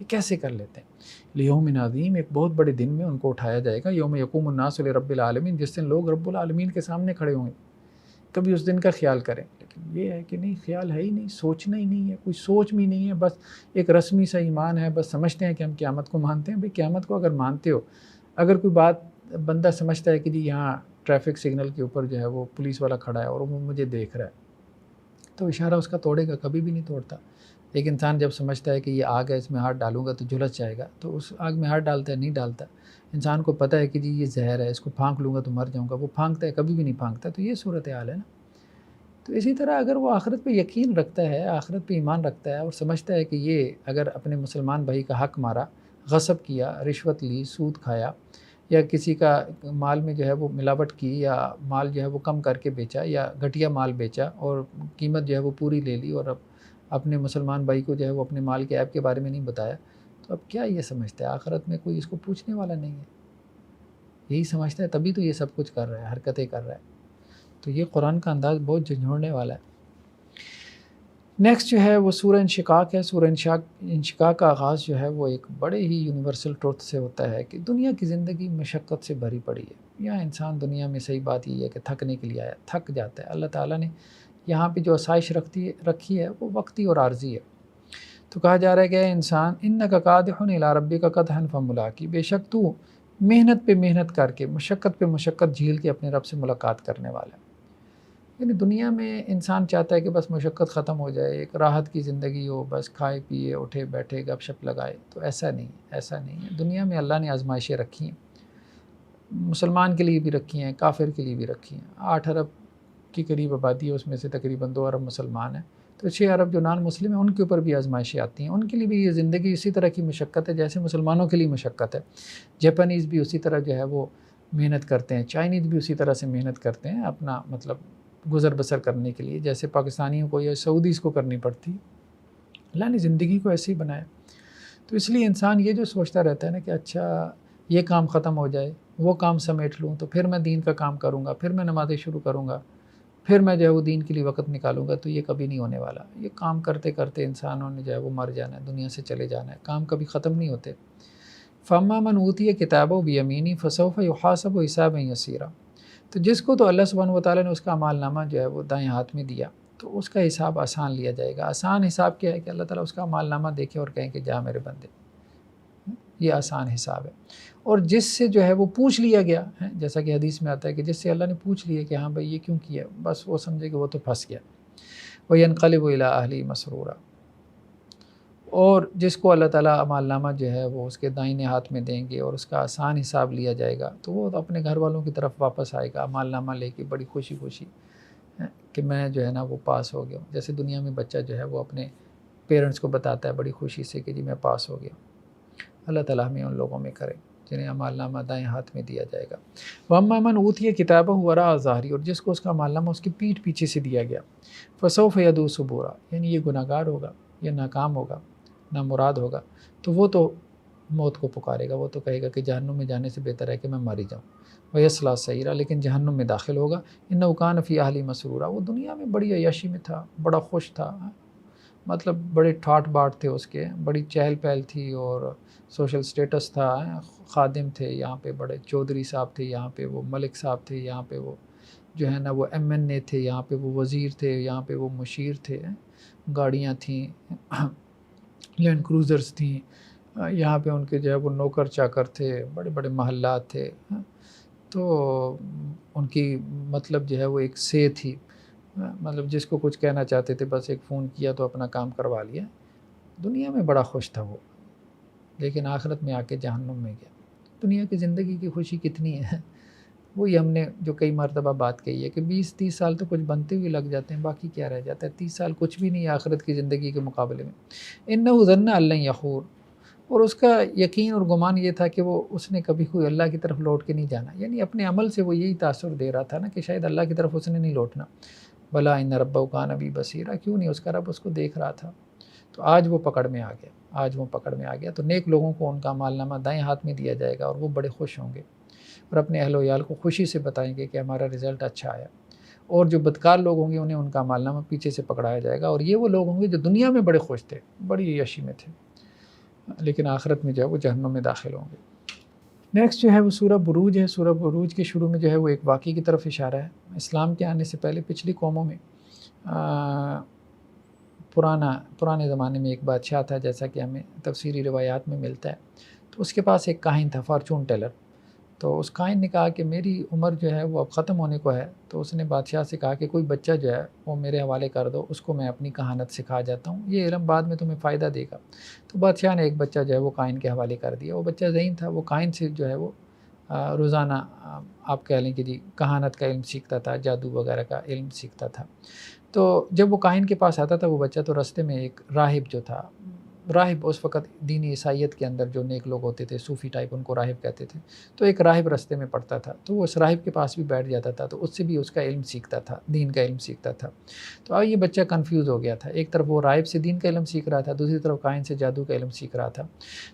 A: یہ کیسے کر لیتے ہیں؟ لیوم عظیم، ایک بہت بڑے دن میں ان کو اٹھایا جائے گا، یوم یقوم الناس لرب العالمین، جس دن لوگ رب العالمین کے سامنے کھڑے ہوں گے۔ کبھی اس دن کا خیال کریں، لیکن یہ ہے کہ نہیں، خیال ہے ہی نہیں، سوچنا ہی نہیں ہے، کوئی سوچ بھی نہیں ہے، بس ایک رسمی سا ایمان ہے، بس سمجھتے ہیں کہ ہم قیامت کو مانتے ہیں۔ بھئی قیامت کو اگر مانتے ہو، اگر کوئی بات بندہ سمجھتا ہے کہ جی یہاں ٹریفک سگنل کے اوپر جو ہے وہ پولیس والا کھڑا ہے اور وہ مجھے دیکھ رہا ہے، تو اشارہ اس کا توڑے گا، کبھی بھی نہیں توڑتا۔ ایک انسان جب سمجھتا ہے کہ یہ آگ ہے، اس میں ہاتھ ڈالوں گا تو جھلس جائے گا، تو اس آگ میں ہاتھ ڈالتا ہے؟ نہیں ڈالتا۔ انسان کو پتہ ہے کہ جی یہ زہر ہے، اس کو پھانک لوں گا تو مر جاؤں گا، وہ پھانکتا ہے؟ کبھی بھی نہیں پھانکتا۔ تو یہ صورتحال ہے نا۔ تو اسی طرح اگر وہ آخرت پہ یقین رکھتا ہے، آخرت پہ ایمان رکھتا ہے اور سمجھتا ہے کہ یہ اگر اپنے مسلمان بھائی کا حق مارا، غصب کیا، رشوت لی، سود کھایا، یا کسی کا مال میں جو ہے وہ ملاوٹ کی، یا مال جو ہے وہ کم کر کے بیچا، یا گھٹیا مال بیچا اور قیمت جو ہے وہ پوری لے لی، اور اب اپنے مسلمان بھائی کو جو ہے وہ اپنے مال کے عیب کے بارے میں نہیں بتایا، تو اب کیا یہ سمجھتا ہے آخرت میں کوئی اس کو پوچھنے والا نہیں ہے؟ یہی سمجھتا ہے، تبھی تو یہ سب کچھ کر رہا ہے، حرکتیں کر رہا ہے۔ تو یہ قرآن کا انداز بہت جھنجھوڑنے والا ہے۔ نیکسٹ جو ہے وہ سورہ انشقاق ہے۔ سورہ انشقاق کا آغاز جو ہے وہ ایک بڑے ہی یونیورسل ٹروتھ سے ہوتا ہے کہ دنیا کی زندگی مشقت سے بھری پڑی ہے۔ یہاں انسان دنیا میں صحیح بات یہ ہے کہ تھکنے کے لیے آیا، تھک جاتا ہے۔ اللہ تعالیٰ نے یہاں پہ جو آسائش رکھی ہے وہ وقتی اور عارضی ہے۔ تو کہا جا رہا ہے کہ اے انسان انک کادح الی ربک قدحا فملاقی، بے شک تو محنت پہ محنت کر کے، مشقت پہ مشقت جھیل کے اپنے رب سے ملاقات کرنے والا ہے۔ یعنی دنیا میں انسان چاہتا ہے کہ بس مشقت ختم ہو جائے، ایک راحت کی زندگی ہو، بس کھائے پیے اٹھے بیٹھے گپ شپ لگائے، تو ایسا نہیں، ایسا نہیں ہے۔ دنیا میں اللہ نے آزمائشیں رکھی ہیں، مسلمان کے لیے بھی رکھی ہیں، کافر کے لیے بھی رکھی ہیں۔ 8 ارب کی قریب آبادی ہے، اس میں سے تقریباً 2 ارب مسلمان ہیں، تو 6 ارب جو نان مسلم ہیں ان کے اوپر بھی آزمائشیں آتی ہیں۔ ان کے لیے بھی یہ زندگی اسی طرح کی مشقت ہے جیسے مسلمانوں کے لیے مشقت ہے۔ جاپانیز بھی اسی طرح جو ہے وہ محنت کرتے ہیں، چائنیز بھی اسی طرح سے محنت کرتے ہیں اپنا مطلب گزر بسر کرنے کے لیے، جیسے پاکستانیوں کو یا سعودیز کو کرنی پڑتی۔ اللہ نے زندگی کو ایسے ہی بنایا۔ تو اس لیے انسان یہ جو سوچتا رہتا ہے نا کہ اچھا یہ کام ختم ہو جائے، وہ کام سمیٹ لوں تو پھر میں دین کا کام کروں گا، پھر میں نمازیں شروع کروں گا، پھر میں جو ہے وہ دین کے لیے وقت نکالوں گا، تو یہ کبھی نہیں ہونے والا۔ یہ کام کرتے کرتے انسانوں نے جو ہے وہ مر جانا ہے، دنیا سے چلے جانا ہے، کام کبھی ختم نہیں ہوتے۔ فَأَمَّا مَنْ أُوتِيَ كِتَابَهُ بِيَمِينِهِ فَسَوْفَ يُحَاسَبُ حِسَابًا يَسِيرًا، تو جس کو تو اللہ سبحانہ وتعالیٰ نے اس کا اعمال نامہ جو ہے وہ دائیں ہاتھ میں دیا تو اس کا حساب آسان لیا جائے گا۔ آسان حساب کیا ہے کہ اللہ تعالیٰ اس کا اعمال نامہ دیکھے اور کہیں کہ جا میرے بندے، یہ آسان حساب ہے۔ اور جس سے جو ہے وہ پوچھ لیا گیا ہے، جیسا کہ حدیث میں آتا ہے کہ جس سے اللہ نے پوچھ لیا کہ ہاں بھائی یہ کیوں کیا، بس وہ سمجھے کہ وہ تو پھنس گیا۔ وَيَنْقَلِبُ إِلَىٰ أَهْلِهِ مَسْرُورًا، اور جس کو اللہ تعالیٰ اعمال نامہ جو ہے وہ اس کے دائیں ہاتھ میں دیں گے اور اس کا آسان حساب لیا جائے گا، تو وہ اپنے گھر والوں کی طرف واپس آئے گا اعمال نامہ لے کے بڑی خوشی خوشی کہ میں جو ہے نا وہ پاس ہو گیا ہوں۔ جیسے دنیا میں بچہ جو ہے وہ اپنے پیرنٹس کو بتاتا ہے بڑی خوشی سے کہ جی میں پاس ہو گیا۔ اللہ تعالیٰ ہمیں ان لوگوں میں کرے جنہیں اعمال نامہ دائیں ہاتھ میں دیا جائے گا۔ وَأَمَّا مَنْ أُوتِيَ كِتَابَهُ وَرَاءَ ظَهْرِهِ، اور جس کو اس کا اعمال نامہ اس کی پیٹھ پیچھے سے دیا گیا، فَسَوْفَ يَدْعُو ثُبُورًا، یعنی یہ گناہ گار ہوگا، یہ ناکام ہوگا، نامراد ہوگا، تو وہ تو موت کو پکارے گا، وہ تو کہے گا کہ جہنم میں جانے سے بہتر ہے کہ میں مر ہی جاؤں۔ وَيَصْلَىٰ سَعِيرًا، لیکن جہنم میں داخل ہوگا۔ إِنَّهُ كَانَ فِي أَهْلِهِ مَسْرُورًا، وہ دنیا میں بڑی عیاشی میں تھا، بڑا خوش تھا، مطلب بڑے ٹھاٹ باٹ تھے اس کے، بڑی چہل پہل تھی اور سوشل سٹیٹس تھا، خادم تھے یہاں پہ، بڑے چودھری صاحب تھے یہاں پہ، وہ ملک صاحب تھے یہاں پہ، وہ جو ہے نا وہ MNA تھے یہاں پہ، وہ وزیر تھے یہاں پہ، وہ مشیر تھے، گاڑیاں تھیں، لینڈ کروزرز تھیں یہاں پہ، ان کے جو ہے وہ نوکر چاکر تھے، بڑے بڑے محلات تھے، تو ان کی مطلب جو ہے وہ ایک سے تھی، مطلب جس کو کچھ کہنا چاہتے تھے بس ایک فون کیا تو اپنا کام کروا لیا۔ دنیا میں بڑا خوش تھا وہ، لیکن آخرت میں آ کے جہنم میں گیا۔ دنیا کی زندگی کی خوشی کتنی ہے، وہی ہم نے جو کئی مرتبہ بات کہی ہے کہ 20-30 سال تو کچھ بنتے ہوئے لگ جاتے ہیں، باقی کیا رہ جاتا ہے، 30 سال کچھ بھی نہیں ہے آخرت کی زندگی کے مقابلے میں۔ إِنَّهُ ظَنَّ أَن لَّن يَحُورَ، اور اس کا یقین اور گمان یہ تھا کہ اس نے کبھی کوئی اللہ کی طرف لوٹ کے نہیں جانا، یعنی اپنے عمل سے وہ یہی تاثر دے رہا تھا نا کہ شاید اللہ کی طرف اس نے نہیں لوٹنا۔ بلا إِنَّ رَبَّهُ كَانَ بِهِ بَصِيرًا، کیوں نہیں، اس کا رب اس کو دیکھ رہا تھا۔ تو آج وہ پکڑ میں آ گیا، آج وہ پکڑ میں آ گیا۔ تو نیک لوگوں کو ان کا اعمال نامہ دائیں ہاتھ میں دیا جائے گا اور وہ بڑے خوش ہوں گے اور اپنے اہل و عیال کو خوشی سے بتائیں گے کہ ہمارا رزلٹ اچھا آیا۔ اور جو بدکار لوگ ہوں گے انہیں ان کا اعمال نامہ پیچھے سے پکڑایا جائے گا، اور یہ وہ لوگ ہوں گے جو دنیا میں بڑے خوش تھے، بڑی عیاشی میں تھے، لیکن آخرت میں جو ہے وہ جہنم میں داخل ہوں گے۔ نیکسٹ جو ہے وہ سورہ بروج ہے۔ سورہ بروج کے شروع میں جو ہے وہ ایک واقعے کی طرف اشارہ ہے۔ اسلام کے آنے سے پہلے پچھلی قوموں میں پرانے زمانے میں ایک بادشاہ تھا، جیسا کہ ہمیں تفسیری روایات میں ملتا ہے، تو اس کے پاس ایک کاہن تھا، فارچون ٹیلر۔ تو اس کاہن نے کہا کہ میری عمر جو ہے وہ اب ختم ہونے کو ہے، تو اس نے بادشاہ سے کہا کہ کوئی بچہ جو ہے وہ میرے حوالے کر دو، اس کو میں اپنی کہانت سکھا جاتا ہوں، یہ علم بعد میں تمہیں فائدہ دے گا۔ تو بادشاہ نے ایک بچہ جو ہے وہ کاہن کے حوالے کر دیا۔ وہ بچہ ذہین تھا، وہ کاہن سے جو ہے وہ روزانہ آپ کہہ لیں کہ جی کہانت کا علم سیکھتا تھا، جادو وغیرہ کا علم سیکھتا تھا۔ تو جب وہ کاہن کے پاس آتا تھا وہ بچہ، تو رستے میں ایک راہب جو تھا، راہب اس وقت دینی عیسائیت کے اندر جو نیک لوگ ہوتے تھے، صوفی ٹائپ، ان کو راہب کہتے تھے، تو ایک راہب رستے میں پڑتا تھا، تو وہ اس راہب کے پاس بھی بیٹھ جاتا تھا، تو اس سے بھی اس کا علم سیکھتا تھا، دین کا علم سیکھتا تھا۔ تو اب یہ بچہ کنفیوز ہو گیا تھا، ایک طرف وہ راہب سے دین کا علم سیکھ رہا تھا، دوسری طرف کاہن سے جادو کا علم سیکھ رہا تھا۔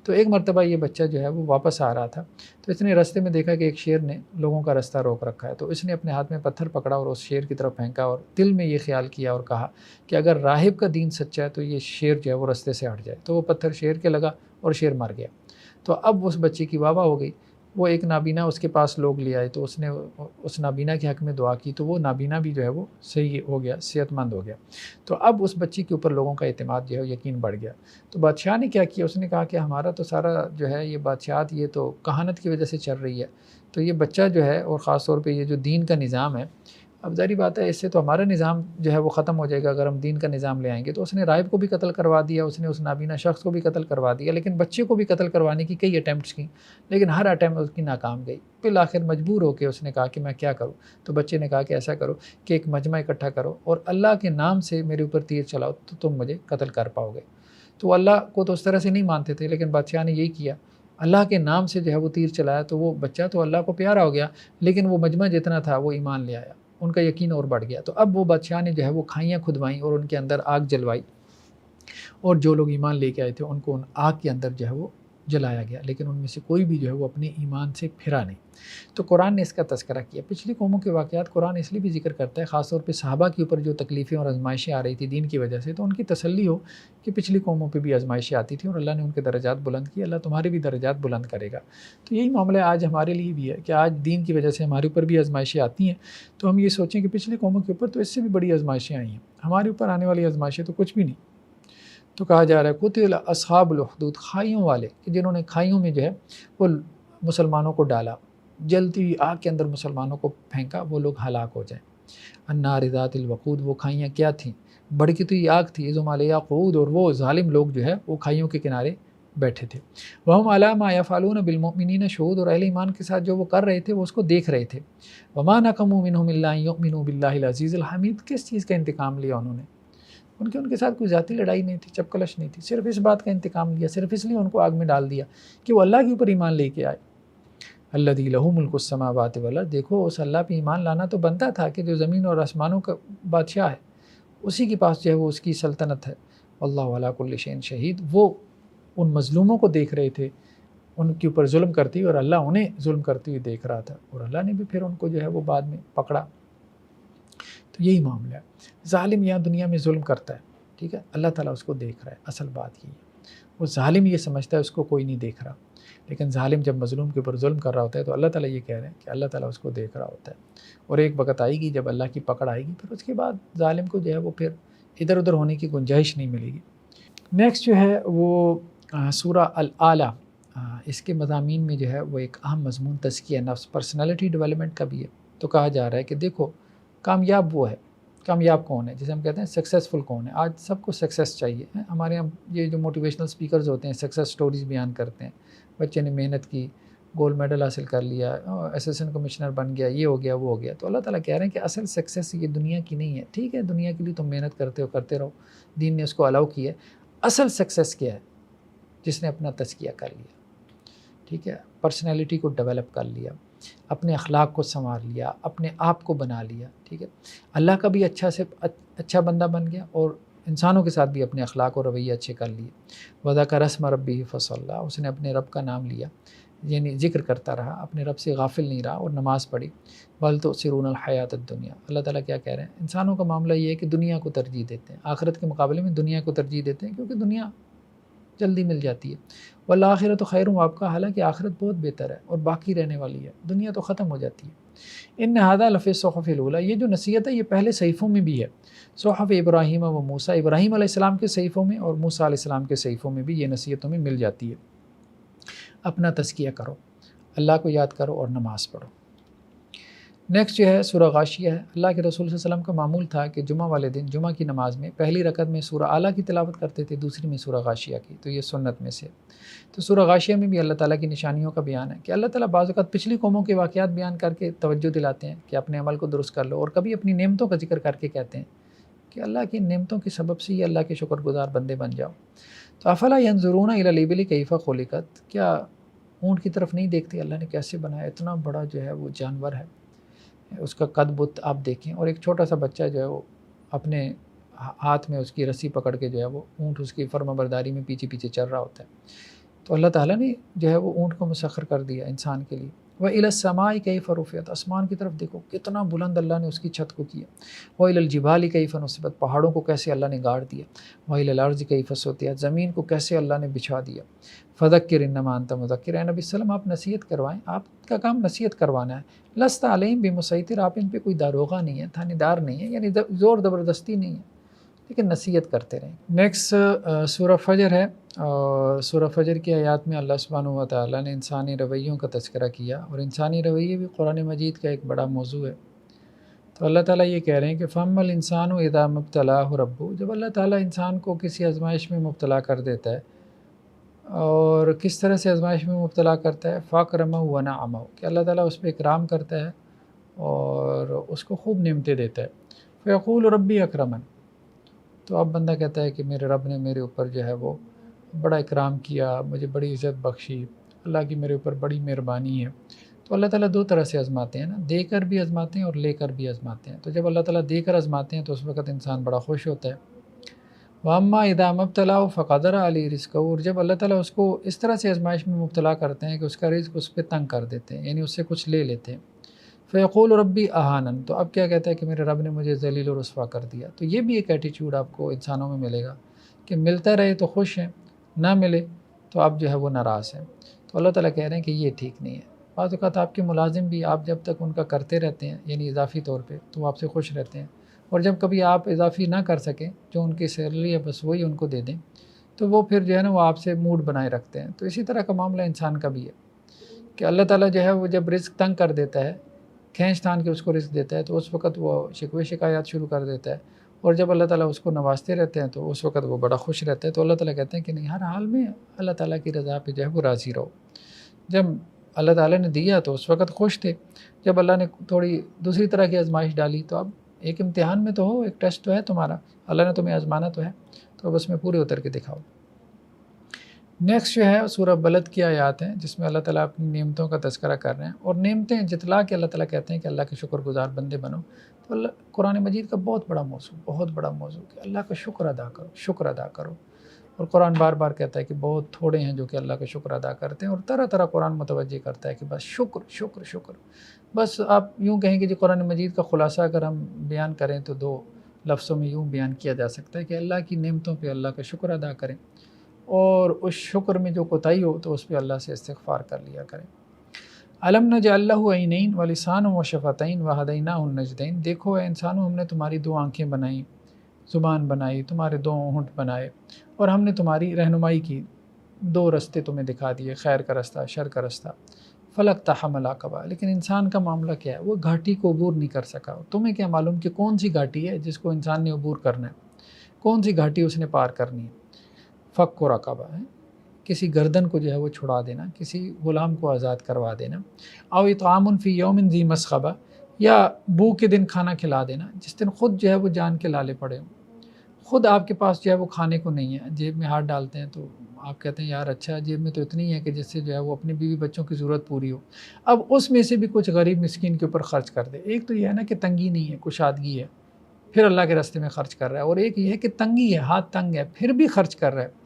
A: تو ایک مرتبہ یہ بچہ جو ہے وہ واپس آ رہا تھا، تو اس نے رستے میں دیکھا کہ ایک شیر نے لوگوں کا رستہ روک رکھا ہے، تو اس نے اپنے ہاتھ میں پتھر پکڑا اور اس شیر کی طرف پھینکا، اور دل میں یہ خیال کیا اور کہا کہ اگر راہب کا دین سچا ہے تو یہ شیر جو ہے وہ رستے سے ہٹ جائے۔ تو وہ پتھر شیر کے لگا اور شیر مر گیا۔ تو اب اس بچے کی واہ واہ ہو گئی، وہ ایک نابینا اس کے پاس لوگ لے آئے، تو اس نے اس نابینا کے حق میں دعا کی، تو وہ نابینا بھی جو ہے وہ صحیح ہو گیا، صحت مند ہو گیا۔ تو اب اس بچے کے اوپر لوگوں کا اعتماد جو ہے یقین بڑھ گیا۔ تو بادشاہ نے کیا کیا، اس نے کہا کہ ہمارا تو سارا جو ہے یہ بادشاہت یہ تو کہانت کی وجہ سے چل رہی ہے، تو یہ بچہ جو ہے، اور خاص طور پہ یہ جو دین کا نظام ہے، اب ظاہری بات ہے اس سے تو ہمارا نظام جو ہے وہ ختم ہو جائے گا اگر ہم دین کا نظام لے آئیں گے۔ تو اس نے راہب کو بھی قتل کروا دیا، اس نے اس نابینا شخص کو بھی قتل کروا دیا، لیکن بچے کو بھی قتل کروانے کی کئی اٹیمپٹس کی، لیکن ہر اٹیمپٹ اس کی ناکام گئی۔ بالآخر مجبور ہو کے اس نے کہا کہ میں کیا کروں؟ تو بچے نے کہا کہ ایسا کرو کہ ایک مجمع اکٹھا کرو اور اللہ کے نام سے میرے اوپر تیر چلاؤ تو تم مجھے قتل کر پاؤ گے۔ تو وہ اللہ کو تو اس طرح سے نہیں مانتے تھے، لیکن بادشاہ نے یہی کیا، اللہ کے نام سے جو ہے وہ تیر چلایا، تو وہ بچہ تو اللہ کو پیارا ہو گیا، لیکن وہ مجمع جتنا تھا وہ ایمان لے آیا، ان کا یقین اور بڑھ گیا۔ تو اب وہ بادشاہ نے جو ہے وہ کھائیاں کھدوائیں اور ان کے اندر آگ جلوائی، اور جو لوگ ایمان لے کے آئے تھے ان کو ان آگ کے اندر جو ہے وہ جلایا گیا، لیکن ان میں سے کوئی بھی جو ہے وہ اپنے ایمان سے پھرا نہیں۔ تو قرآن نے اس کا تذکرہ کیا۔ پچھلی قوموں کے واقعات قرآن اس لیے بھی ذکر کرتا ہے، خاص طور پہ صحابہ کے اوپر جو تکلیفیں اور آزمائشیں آ رہی تھی دین کی وجہ سے، تو ان کی تسلی ہو کہ پچھلی قوموں پہ بھی آزمائشیں آتی تھیں اور اللہ نے ان کے درجات بلند کیے، اللہ تمہارے بھی درجات بلند کرے گا۔ تو یہی معاملہ آج ہمارے لیے بھی ہے کہ آج دین کی وجہ سے ہمارے اوپر بھی آزمائشیں آتی ہیں، تو ہم یہ سوچیں کہ پچھلی قوموں کے اوپر تو اس سے بھی بڑی آزمائشیں آئی ہیں، ہمارے اوپر آنے والی آزمائشیں تو کچھ بھی نہیں۔ تو کہا جا رہا ہے قتل اصحاب الحدود، کھائیوں والے، کہ جنہوں نے کھائیوں میں جو ہے وہ مسلمانوں کو ڈالا، جلتی ہوئی آگ کے اندر مسلمانوں کو پھینکا، وہ لوگ ہلاک ہو جائیں۔ النار ذات الوقود، وہ کھائیاں کیا تھیں؟ بھڑکتی ہوئی آگ تھی، اذ ہم علیہا قعود، اور وہ ظالم لوگ جو ہے وہ کھائیوں کے کنارے بیٹھے تھے۔ وہم علی ما یفعلون بالمؤمنین شہود، اور اہل ایمان کے ساتھ جو وہ کر رہے تھے وہ اس کو دیکھ رہے تھے۔ وما نقموا منہم الا ان یؤمنوا باللہ العزیز الحمید، کس چیز کا انتقام لیا انہوں نے؟ ان کے ساتھ کوئی ذاتی لڑائی نہیں تھی، چپکلش نہیں تھی، صرف اس بات کا انتقام لیا، صرف اس لیے ان کو آگ میں ڈال دیا کہ وہ اللہ کے اوپر ایمان لے کے آئے۔ الذی لہ ملک السماوات والارض، دیکھو اس اللہ پہ ایمان لانا تو بنتا تھا کہ جو زمین اور آسمانوں کا بادشاہ ہے اسی کے پاس جو ہے وہ اس کی سلطنت ہے۔ واللہ علی کل شیء شہید، وہ ان مظلوموں کو دیکھ رہے تھے، ان کے اوپر ظلم کرتی اور اللہ انہیں ظلم کرتی ہوئی دیکھ رہا تھا، اور اللہ نے بھی پھر ان کو جو ہے وہ بعد میں پکڑا۔ تو یہی معاملہ ہے، ظالم یہاں دنیا میں ظلم کرتا ہے، ٹھیک ہے، اللہ تعالیٰ اس کو دیکھ رہا ہے، اصل بات یہی ہے۔ وہ ظالم یہ سمجھتا ہے اس کو کوئی نہیں دیکھ رہا، لیکن ظالم جب مظلوم کے اوپر ظلم کر رہا ہوتا ہے تو اللہ تعالیٰ یہ کہہ رہے ہیں کہ اللہ تعالیٰ اس کو دیکھ رہا ہوتا ہے، اور ایک وقت آئے گی جب اللہ کی پکڑ آئے گی، پھر اس کے بعد ظالم کو جو ہے وہ پھر ادھر ادھر ہونے کی گنجائش نہیں ملے گی۔ نیکسٹ جو ہے وہ سورہ الاعلیٰ، اس کے مضامین میں جو ہے وہ ایک اہم مضمون تزکیہ نفس، پرسنالٹی ڈیولپمنٹ کا بھی ہے۔ تو کہا جا رہا ہے کہ دیکھو کامیاب وہ ہے، کامیاب کون ہے، جسے ہم کہتے ہیں سکسیزفل کون ہے۔ آج سب کو سکسیس چاہیے، ہمارے یہاں یہ جو موٹیویشنل سپیکرز ہوتے ہیں سکسیس سٹوریز بیان کرتے ہیں، بچے نے محنت کی، گولڈ میڈل حاصل کر لیا، اسسٹنٹ کمشنر بن گیا، یہ ہو گیا وہ ہو گیا۔ تو اللہ تعالیٰ کہہ رہے ہیں کہ اصل سکسیس یہ دنیا کی نہیں ہے، ٹھیک ہے دنیا کے لیے تم محنت کرتے رہو، دین نے اس کو الاؤ کیا ہے۔ اصل سکسیس کیا ہے؟ جس نے اپنا تزکیہ کر لیا، ٹھیک ہے، پرسنالٹی کو ڈیولپ کر لیا، اپنے اخلاق کو سنوار لیا، اپنے آپ کو بنا لیا، ٹھیک ہے، اللہ کا بھی اچھا بندہ بن گیا، اور انسانوں کے ساتھ بھی اپنے اخلاق اور رویے اچھے کر لیے۔ وذکر اسم ربہ فصلی، اس نے اپنے رب کا نام لیا، یعنی ذکر کرتا رہا، اپنے رب سے غافل نہیں رہا اور نماز پڑھی۔ بل تؤثرون الحیات الدنیا، اللہ تعالیٰ کیا کہہ رہے ہیں؟ انسانوں کا معاملہ یہ ہے کہ دنیا کو ترجیح دیتے ہیں، آخرت کے مقابلے میں دنیا کو ترجیح دیتے ہیں، کیونکہ دنیا جلدی مل جاتی ہے۔ والآخرۃ خیر وابقیٰ، حالانکہ آخرت بہت بہتر ہے اور باقی رہنے والی ہے، دنیا تو ختم ہو جاتی ہے۔ ان ھذا لفی الصحف الاولیٰ، یہ جو نصیحت ہے یہ پہلے صحیفوں میں بھی ہے، صحف ابراہیم و موسیٰ، ابراہیم علیہ السلام کے صحیفوں میں اور موسیٰ علیہ السلام کے صحیفوں میں بھی یہ نصیحتوں میں مل جاتی ہے۔ اپنا تزکیہ کرو، اللہ کو یاد کرو اور نماز پڑھو۔ نیکسٹ جو ہے سورہ غاشیہ ہے۔ اللہ کے رسول صلی اللہ علیہ وسلم کا معمول تھا کہ جمعہ والے دن جمعہ کی نماز میں پہلی رکعت میں سورہ اعلیٰ کی تلاوت کرتے تھے، دوسری میں سورہ غاشیہ کی، تو یہ سنت میں سے۔ تو سورہ غاشیہ میں بھی اللہ تعالیٰ کی نشانیوں کا بیان ہے کہ اللہ تعالیٰ بعض اوقات پچھلی قوموں کے واقعات بیان کر کے توجہ دلاتے ہیں کہ اپنے عمل کو درست کر لو، اور کبھی اپنی نعمتوں کا ذکر کر کے کہتے ہیں کہ اللہ کی نعمتوں کی سبب سے یہ اللہ کے شکر گزار بندے بن جاؤ۔ تو افلا ینظرون الی الابل کیف خلقت، کیا اونٹ کی طرف نہیں دیکھتے اللہ نے کیسے بنایا، اتنا بڑا جو ہے وہ جانور ہے، اس کا قد بت آپ دیکھیں، اور ایک چھوٹا سا بچہ جو ہے وہ اپنے ہاتھ میں اس کی رسی پکڑ کے جو ہے وہ اونٹ اس کی فرما برداری میں پیچھے پیچھے چل رہا ہوتا ہے۔ تو اللہ تعالیٰ نے جو ہے وہ اونٹ کو مسخر کر دیا انسان کے لیے۔ وَإِلَى السَّمَاءِ كَيْفَ رُفِعَتْ، آسمان کی طرف دیکھو کتنا بلند اللہ نے اس کی چھت کو کیا۔ وَإِلَى الْجِبَالِ كَيْفَ نُصِبَتْ، پہاڑوں کو کیسے اللہ نے گاڑ دیا۔ وَإِلَى الْأَرْضِ كَيْفَ سُطِحَتْ، زمین کو کیسے اللہ نے بچھا دیا۔ فَذَكِّرْ إِنَّمَا أَنْتَ مُذَكِّرٌ، اے نبی وسلم آپ نصیحت کروائیں، آپ کا کام نصیحت کروانا ہے۔ لَسْتَ عَلَيْهِمْ بِمُسَيْطِرٍ، آپ ان پہ کوئی داروغہ نہیں ہے، تھانے دار نہیں ہے، یعنی زور زبردستی نہیں ہے، لیکن نصیحت کرتے رہیں۔ نیکسٹ سورہ فجر ہے، اور سورہ فجر کی آیات میں اللہ سبحانہ و تعالیٰ نے انسانی رویوں کا تذکرہ کیا، اور انسانی رویے بھی قرآن مجید کا ایک بڑا موضوع ہے۔ تو اللہ تعالیٰ یہ کہہ رہے ہیں کہ فَأَمَّا الْإِنسَانُ إِذَا مَا ابْتَلَاهُ رَبُّهُ، جب اللہ تعالیٰ انسان کو کسی آزمائش میں مبتلا کر دیتا ہے، اور کس طرح سے آزمائش میں مبتلا کرتا ہے، فَأَكْرَمَهُ وَنَعَّمَهُ، کہ اللہ تعالیٰ اس پہ اکرام کرتا ہے اور اس کو خوب نعمتیں دیتا ہے۔ فَيَقُولُ رَبِّي أَكْرَمَنِ، تو اب بندہ کہتا ہے کہ میرے رب نے میرے اوپر جو ہے وہ بڑا اکرام کیا، مجھے بڑی عزت بخشی، اللہ کی میرے اوپر بڑی مہربانی ہے۔ تو اللہ تعالیٰ دو طرح سے آزماتے ہیں نا، دے کر بھی آزماتے ہیں اور لے کر بھی آزماتے ہیں۔ تو جب اللہ تعالیٰ دے کر آزماتے ہیں تو اس وقت انسان بڑا خوش ہوتا ہے۔ وَأَمَّا إِذَا مَا ابْتَلَاهُ فَقَدَرَ عَلَيْهِ رِزْقَهُ، اور جب اللہ تعالیٰ اس کو اس طرح سے آزمائش میں مبتلا کرتے ہیں کہ اس کا رزق اس پہ تنگ کر دیتے ہیں، یعنی اس سے کچھ لے لیتے ہیں۔ فَيَقُولُ رَبِّي أَهَانَنِ، تو اب کیا کہتا ہے کہ میرے رب نے مجھے ذلیل و رسوا کر دیا۔ تو یہ بھی ایک ایٹیچیوڈ آپ کو انسانوں میں ملے گا کہ ملتا رہے تو خوش ہیں، نہ ملے تو آپ جو ہے وہ ناراض ہیں۔ تو اللہ تعالیٰ کہہ رہے ہیں کہ یہ ٹھیک نہیں ہے۔ بعض اوقات آپ کے ملازم بھی آپ جب تک ان کا کرتے رہتے ہیں، یعنی اضافی طور پہ، تو وہ آپ سے خوش رہتے ہیں، اور جب کبھی آپ اضافی نہ کر سکیں، جو ان کی سیلری ہے بس وہی ان کو دے دیں، تو وہ پھر جو ہے نا وہ آپ سے موڈ بنائے رکھتے ہیں۔ تو اسی طرح کا معاملہ انسان کا بھی ہے کہ اللہ تعالیٰ جو ہے وہ جب رزق تنگ کر دیتا ہے، کھینچ تان کے اس کو رزق دیتا ہے، تو اس وقت وہ شکوے شکایات شروع کر دیتا ہے، اور جب اللہ تعالیٰ اس کو نوازتے رہتے ہیں تو اس وقت وہ بڑا خوش رہتا ہے۔ تو اللہ تعالیٰ کہتے ہیں کہ نہیں، ہر حال میں اللہ تعالیٰ کی رضا پہ جو ہے وہ راضی رہو۔ جب اللہ تعالیٰ نے دیا تو اس وقت خوش تھے، جب اللہ نے تھوڑی دوسری طرح کی آزمائش ڈالی تو اب ایک امتحان میں تو ہو، ایک ٹیسٹ تو ہے تمہارا، اللہ نے تمہیں آزمانا تو ہے، تو اب اس میں پورے اتر کے دکھاؤ۔ نیکسٹ جو ہے سورہ بلد کی آیات ہیں، جس میں اللہ تعالیٰ اپنی نعمتوں کا تذکرہ کر رہے ہیں، اور نعمتیں جتلا کے اللہ تعالیٰ کہتے ہیں کہ اللہ کے شکر گزار بندے بنو۔ تو اللہ قرآن مجید کا بہت بڑا موضوع کہ اللہ کا شکر ادا کرو، شکر ادا کرو۔ اور قرآن بار بار کہتا ہے کہ بہت تھوڑے ہیں جو کہ اللہ کا شکر ادا کرتے ہیں، اور طرح طرح قرآن متوجہ کرتا ہے کہ بس شکر شکر شکر۔ بس آپ یوں کہیں کہ جی قرآن مجید کا خلاصہ اگر ہم بیان کریں تو دو لفظوں میں یوں بیان کیا جا سکتا ہے کہ اللہ کی نعمتوں پہ اللہ کا شکر ادا کریں، اور اس شکر میں جو کوتاہی ہو تو اس پہ اللہ سے استغفار کر لیا کریں۔ الم نجعل لہ عینین ولسانا وشفتین وہدیناہ النجدین، دیکھو اے انسانوں، ہم نے تمہاری دو آنکھیں بنائیں، زبان بنائی، تمہارے دو ہونٹ بنائے، اور ہم نے تمہاری رہنمائی کی، دو رستے تمہیں دکھا دیے، خیر کا رستہ، شر کا رستہ۔ فلاقتحم العقبہ، لیکن انسان کا معاملہ کیا ہے، وہ گھاٹی کو عبور نہیں کر سکا۔ تمہیں کیا معلوم کہ کون سی گھاٹی ہے جس کو انسان نے عبور کرنا ہے، کون سی گھاٹی اس نے پار کرنی ہے۔ فک و رقبہ ہے، کسی گردن کو جو ہے وہ چھڑا دینا، کسی غلام کو آزاد کروا دینا۔ او اطعام فی یوم ذی مسغبہ، یا بو کے دن کھانا کھلا دینا، جس دن خود جو ہے وہ جان کے لالے پڑے ہوں، خود آپ کے پاس جو ہے وہ کھانے کو نہیں ہے، جیب میں ہاتھ ڈالتے ہیں تو آپ کہتے ہیں یار اچھا جیب میں تو اتنی ہے کہ جس سے جو ہے وہ اپنی بیوی بچوں کی ضرورت پوری ہو، اب اس میں سے بھی کچھ غریب مسکین کے اوپر خرچ کر دے۔ ایک تو یہ ہے نا کہ تنگی نہیں ہے، کشادگی ہے، پھر اللہ کے راستے میں خرچ کر رہا ہے، اور ایک یہ ہے کہ تنگی ہے، ہاتھ تنگ ہے، پھر بھی خرچ کر رہا ہے۔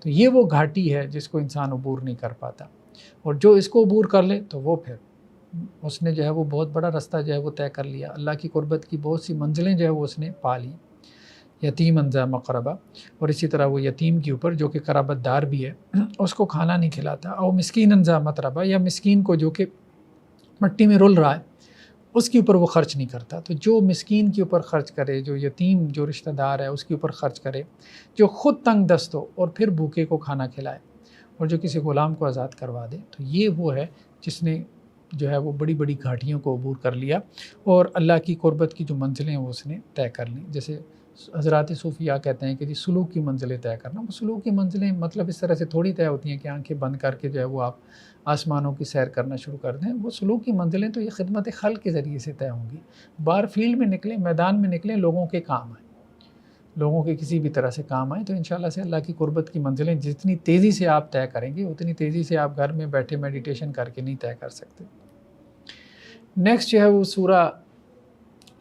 A: تو یہ وہ گھاٹی ہے جس کو انسان عبور نہیں کر پاتا، اور جو اس کو عبور کر لے تو وہ پھر اس نے جو ہے وہ بہت بڑا رستہ جو ہے وہ طے کر لیا، اللہ کی قربت کی بہت سی منزلیں جو ہے وہ اس نے پا لی۔ یتیم ذا مقربہ، اور اسی طرح وہ یتیم کے اوپر جو کہ قرابت دار بھی ہے اس کو کھانا نہیں کھلاتا۔ او مسکین ذا متربہ، یا مسکین کو جو کہ مٹی میں رل رہا ہے اس کے اوپر وہ خرچ نہیں کرتا۔ تو جو مسکین کے اوپر خرچ کرے، جو یتیم جو رشتہ دار ہے اس کے اوپر خرچ کرے، جو خود تنگ دست ہو اور پھر بھوکے کو کھانا کھلائے، اور جو کسی غلام کو آزاد کروا دے، تو یہ وہ ہے جس نے جو ہے وہ بڑی بڑی گھاٹیوں کو عبور کر لیا، اور اللہ کی قربت کی جو منزلیں ہیں وہ اس نے طے کر لیں۔ جیسے حضرات صوفیاء کہتے ہیں کہ جی سلوک کی منزلیں طے کرنا، وہ سلوک کی منزلیں مطلب اس طرح سے تھوڑی طے ہوتی ہیں کہ آنکھیں بند کر کے جو ہے وہ آپ آسمانوں کی سیر کرنا شروع کر دیں۔ وہ سلوک کی منزلیں تو یہ خدمت خلق کے ذریعے سے طے ہوں گی۔ باہر فیلڈ میں نکلیں، میدان میں نکلیں، لوگوں کے کام آئیں۔ لوگوں کے کسی بھی طرح سے کام آئیں، تو انشاءاللہ سے اللہ کی قربت کی منزلیں جتنی تیزی سے آپ طے کریں گے اتنی تیزی سے آپ گھر میں بیٹھے میڈیٹیشن کر کے نہیں طے کر سکتے۔ نیکسٹ جو ہے وہ سورہ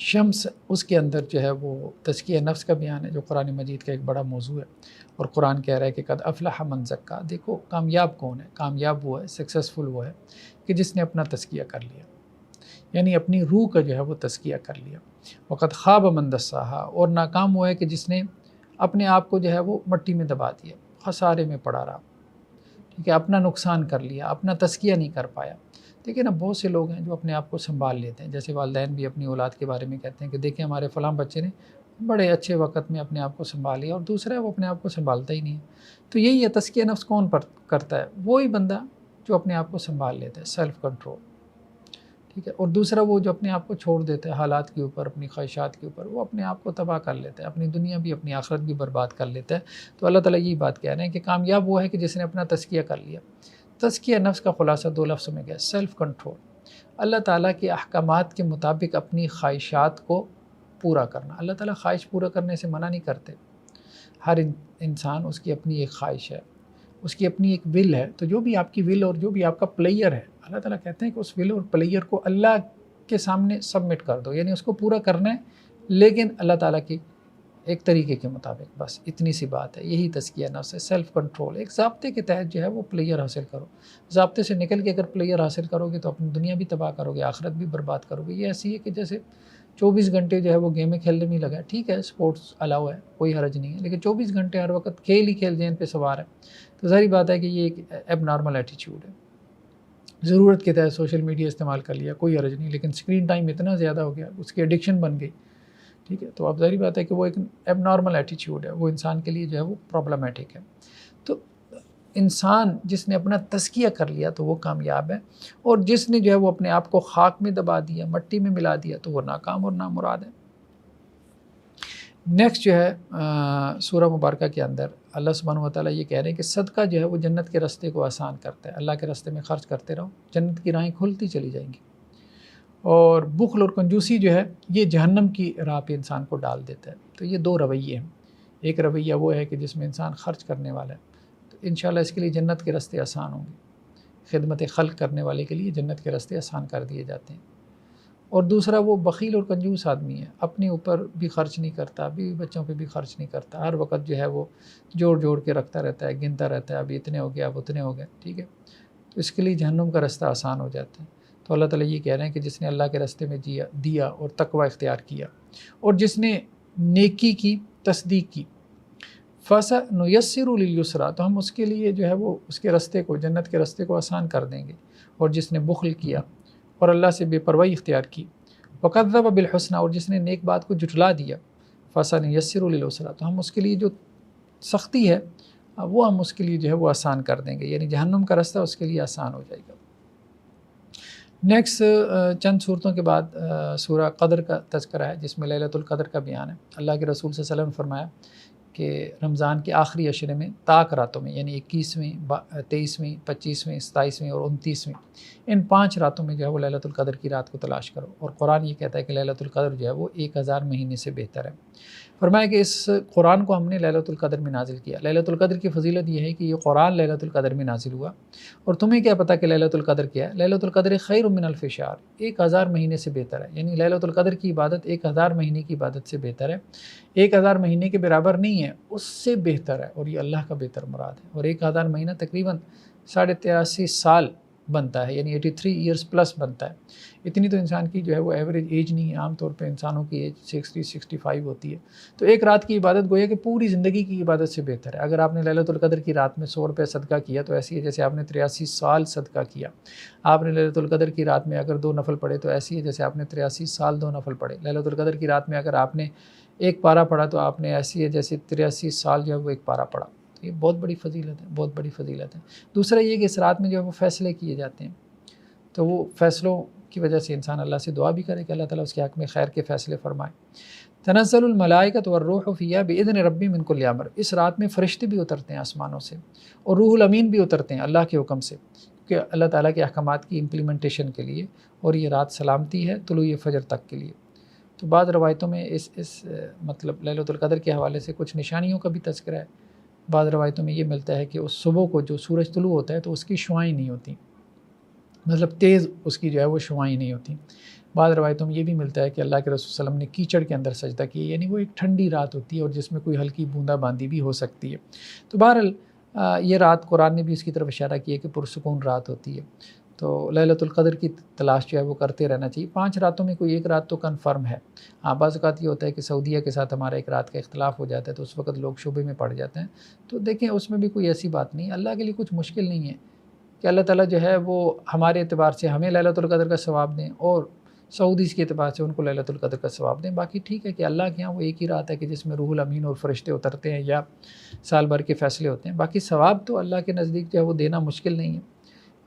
A: شمس، اس کے اندر جو ہے وہ تزکیہ نفس کا بیان ہے، جو قرآن مجید کا ایک بڑا موضوع ہے، اور قرآن کہہ رہا ہے کہ قد افلح من زکا۔ دیکھو کامیاب کون ہے؟ کامیاب وہ ہے، سکسیسفل وہ ہے کہ جس نے اپنا تزکیہ کر لیا، یعنی اپنی روح کا جو ہے وہ تزکیہ کر لیا۔ وقد خواب من دساہا، اور ناکام وہ ہے کہ جس نے اپنے آپ کو جو ہے وہ مٹی میں دبا دیا، خسارے میں پڑا رہا، ٹھیک ہے، اپنا نقصان کر لیا، اپنا تزکیہ نہیں کر پایا۔ دیکھیں نا، بہت سے لوگ ہیں جو اپنے آپ کو سنبھال لیتے ہیں، جیسے والدین بھی اپنی اولاد کے بارے میں کہتے ہیں کہ دیکھیں ہمارے فلاں بچے نے بڑے اچھے وقت میں اپنے آپ کو سنبھال لیا، اور دوسرا ہے وہ اپنے آپ کو سنبھالتا ہی نہیں ہے۔ تو یہی ہے تزکیہ نفس کون کرتا ہے؟ وہی بندہ جو اپنے آپ کو سنبھال لیتا ہے، سیلف کنٹرول، ٹھیک ہے، اور دوسرا وہ جو اپنے آپ کو چھوڑ دیتا ہے حالات کے اوپر، اپنی خواہشات کے اوپر، وہ اپنے آپ کو تباہ کر لیتا ہے، اپنی دنیا بھی اپنی آخرت بھی برباد کر لیتا ہے۔ تو اللہ تعالیٰ یہی بات کہہ رہے ہیں کہ کامیاب وہ ہے کہ جس نے اپنا تزکیہ کر لیا۔ تزکیہ نفس کا خلاصہ 2 لفظوں میں گیا، سیلف کنٹرول، اللہ تعالیٰ کے احکامات کے مطابق اپنی خواہشات کو پورا کرنا۔ اللہ تعالیٰ خواہش پورا کرنے سے منع نہیں کرتے، ہر انسان اس کی اپنی ایک خواہش ہے، اس کی اپنی ایک ول ہے، تو جو بھی آپ کی ول اور جو بھی آپ کا پلیئر ہے، اللہ تعالیٰ کہتے ہیں کہ اس ول اور پلیئر کو اللہ کے سامنے سبمٹ کر دو، یعنی اس کو پورا کرنا ہے لیکن اللہ تعالیٰ کی ایک طریقے کے مطابق، بس اتنی سی بات ہے۔ یہی تزکیہ نفس ہے، سیلف کنٹرول، ایک ضابطے کے تحت جو ہے وہ پلیئر حاصل کرو۔ ضابطے سے نکل کے اگر پلیئر حاصل کرو گے تو اپنی دنیا بھی تباہ کرو گے، آخرت بھی برباد کرو گے۔ یہ ایسی ہے کہ جیسے 24 گھنٹے جو ہے وہ گیمیں کھیلنے میں لگا ہے، ٹھیک ہے سپورٹس الاؤ ہے، کوئی حرج نہیں ہے، لیکن 24 گھنٹے ہر وقت کھیل ہی کھیل ذہن پہ سوار ہے، تو ظاہری بات ہے کہ یہ ایک ایب نارمل ایٹیچیوڈ ہے۔ ضرورت کے تحت سوشل میڈیا استعمال کر لیا، کوئی حرج نہیں، لیکن اسکرین ٹائم اتنا زیادہ ہو گیا، اس کی ایڈکشن بن گئی، ٹھیک ہے، تو اب ظاہری بات ہے کہ وہ ایک ایب نارمل ایٹیچیوڈ ہے، وہ انسان کے لیے جو ہے وہ پرابلمٹک ہے۔ تو انسان جس نے اپنا تزکیہ کر لیا تو وہ کامیاب ہے، اور جس نے جو ہے وہ اپنے آپ کو خاک میں دبا دیا، مٹی میں ملا دیا، تو وہ ناکام اور نامراد ہے۔ نیکسٹ جو ہے سورہ مبارکہ کے اندر اللہ سبحانہ و تعالیٰ یہ کہہ رہے ہیں کہ صدقہ جو ہے وہ جنت کے راستے کو آسان کرتا ہے، اللہ کے راستے میں خرچ کرتے رہو، جنت کی راہیں کھلتی چلی جائیں گی۔ اور بخل اور کنجوسی جو ہے یہ جہنم کی راہ پہ انسان کو ڈال دیتا ہے۔ تو یہ 2 رویے ہیں، ایک رویہ وہ ہے کہ جس میں انسان خرچ کرنے والا ہے، تو انشاءاللہ اس کے لیے جنت کے راستے آسان ہوں گے، خدمت خلق کرنے والے کے لیے جنت کے راستے آسان کر دیے جاتے ہیں۔ اور دوسرا وہ بخیل اور کنجوس آدمی ہے، اپنے اوپر بھی خرچ نہیں کرتا، بیوی بچوں پہ بھی خرچ نہیں کرتا، ہر وقت جو ہے وہ جوڑ کے رکھتا رہتا ہے، گنتا رہتا ہے، اب اتنے ہو گیا، اب اتنے ہو گئے، ٹھیک ہے، تو اس کے لیے جہنم کا راستہ آسان ہو جاتا ہے۔ تو اللہ تعالیٰ یہ کہہ رہے ہیں کہ جس نے اللہ کے راستے میں دیا اور تقوی اختیار کیا، اور جس نے نیکی کی تصدیق کی، فَسَنُيَسِّرُ لِلْيُسْرَىٰ، تو ہم اس کے لیے جو ہے وہ اس کے راستے کو، جنت کے راستے کو آسان کر دیں گے۔ اور جس نے بخل کیا اور اللہ سے بے پرواہی اختیار کی، وَكَذَّبَ بِالْحُسْنَىٰ، اور جس نے نیک بات کو جھٹلا دیا، فَسَنُيَسِّرُ لِلْعُسْرَىٰ، تو ہم اس کے لیے جو سختی ہے وہ ہم اس کے لیے جو ہے وہ آسان کر دیں گے، یعنی جہنم کا راستہ اس کے لیے آسان ہو جائے گا۔ نیکسٹ چند صورتوں کے بعد سورہ قدر کا تذکرہ ہے، جس میں لیلۃ القدر کا بیان ہے۔ اللہ کے رسول صلی اللہ علیہ وسلم نے فرمایا کہ رمضان کے آخری عشرے میں طاق راتوں میں، یعنی 21ویں، 23ویں، 25ویں، 27ویں اور 29ویں، ان 5 راتوں میں جو ہے وہ لیلۃ القدر کی رات کو تلاش کرو۔ اور قرآن یہ کہتا ہے کہ لیلۃ القدر جو ہے وہ 1000 مہینے سے بہتر ہے۔ فرمایا کہ اس قرآن کو ہم نے لیلۃ القدر میں نازل کیا۔ لیلۃ القدر کی فضیلت یہ ہے کہ یہ قرآن لیلۃ القدر میں نازل ہوا، اور تمہیں کیا پتہ کہ لیلۃ القدر کیا ہے؟ لیلۃ القدر خیر من الف شہر، 1000 مہینے سے بہتر ہے، یعنی لیلۃ القدر کی عبادت 1000 مہینے کی عبادت سے بہتر ہے، 1000 مہینے کے برابر نہیں ہے، اس سے بہتر ہے، اور یہ اللہ کا بہتر مراد ہے۔ اور 1000 مہینہ تقریباً 83.5 سال بنتا ہے، یعنی 83 ایئرس پلس بنتا ہے۔ اتنی تو انسان کی جو ہے وہ ایوریج ایج نہیں ہے، عام طور پہ انسانوں کی ایج 60-65 ہوتی ہے۔ تو ایک رات کی عبادت گویا کہ پوری زندگی کی عبادت سے بہتر ہے۔ اگر آپ نے لیلۃ القدر کی رات میں 100 روپے صدقہ کیا تو ایسی ہے جیسے آپ نے 83 سال صدقہ کیا۔ آپ نے لیلۃ القدر کی رات میں اگر 2 نفل پڑھے تو ایسی ہے جیسے آپ نے 83 سال 2 نفل پڑھے۔ لیلۃ القدر کی رات میں اگر آپ نے 1 پارہ پڑھا تو آپ نے ایسی ہے جیسے 83 سال جو ہے وہ 1 پارہ پڑھا۔ تو یہ بہت بڑی فضیلت ہے، بہت بڑی فضیلت ہے۔ دوسرا یہ کہ اس رات میں جو ہے وہ فیصلے کیے جاتے ہیں، تو وہ فیصلوں کی وجہ سے انسان اللہ سے دعا بھی کرے کہ اللہ تعالیٰ اس کے حق میں خیر کے فیصلے فرمائے۔ تنزل الملائکۃ والروح فیہا بإذن ربہم من کل امر، اس رات میں فرشتے بھی اترتے ہیں آسمانوں سے، اور روح الامین بھی اترتے ہیں اللہ کے حکم سے، کہ اللہ تعالیٰ کے احکامات کی امپلیمنٹیشن کے لیے، اور یہ رات سلامتی ہے طلوع فجر تک کے لیے۔ تو بعض روایتوں میں اس مطلب لیلۃ القدر کے حوالے سے کچھ نشانیوں کا بھی تذکرہ ہے۔ بعض روایتوں میں یہ ملتا ہے کہ اس صبح کو جو سورج طلوع ہوتا ہے تو اس کی شعاعیں نہیں ہوتیں، مطلب تیز اس کی جو ہے وہ شعاعیں نہیں ہوتیں۔ بعض روایتوں میں یہ بھی ملتا ہے کہ اللہ کے رسول صلی اللہ علیہ وسلم نے کیچڑ کے اندر سجدہ کیا، یعنی وہ ایک ٹھنڈی رات ہوتی ہے اور جس میں کوئی ہلکی بوندا باندی بھی ہو سکتی ہے۔ تو بہرحال یہ رات قرآن نے بھی اس کی طرف اشارہ کیا کہ پرسکون رات ہوتی ہے، تو لیلۃ القدر کی تلاش جو ہے وہ کرتے رہنا چاہیے۔ 5 راتوں میں کوئی ایک رات تو کنفرم ہے۔ بعض اوقات یہ ہوتا ہے کہ سعودیہ کے ساتھ ہمارا ایک رات کا اختلاف ہو جاتا ہے تو اس وقت لوگ شبے میں پڑ جاتے ہیں، تو دیکھیں اس میں بھی کوئی ایسی بات نہیں، اللہ کے لیے کچھ مشکل نہیں ہے کہ اللہ تعالیٰ جو ہے وہ ہمارے اعتبار سے ہمیں لیلۃ القدر کا ثواب دیں اور سعودیز کے اعتبار سے ان کو لیلۃ القدر کا ثواب دیں۔ باقی ٹھیک ہے کہ اللہ کے یہاں وہ ایک ہی رات ہے کہ جس میں روح الامین اور فرشتے اترتے ہیں یا سال بھر کے فیصلے ہوتے ہیں، باقی ثواب تو اللہ کے نزدیک جو ہے وہ دینا مشکل نہیں ہے،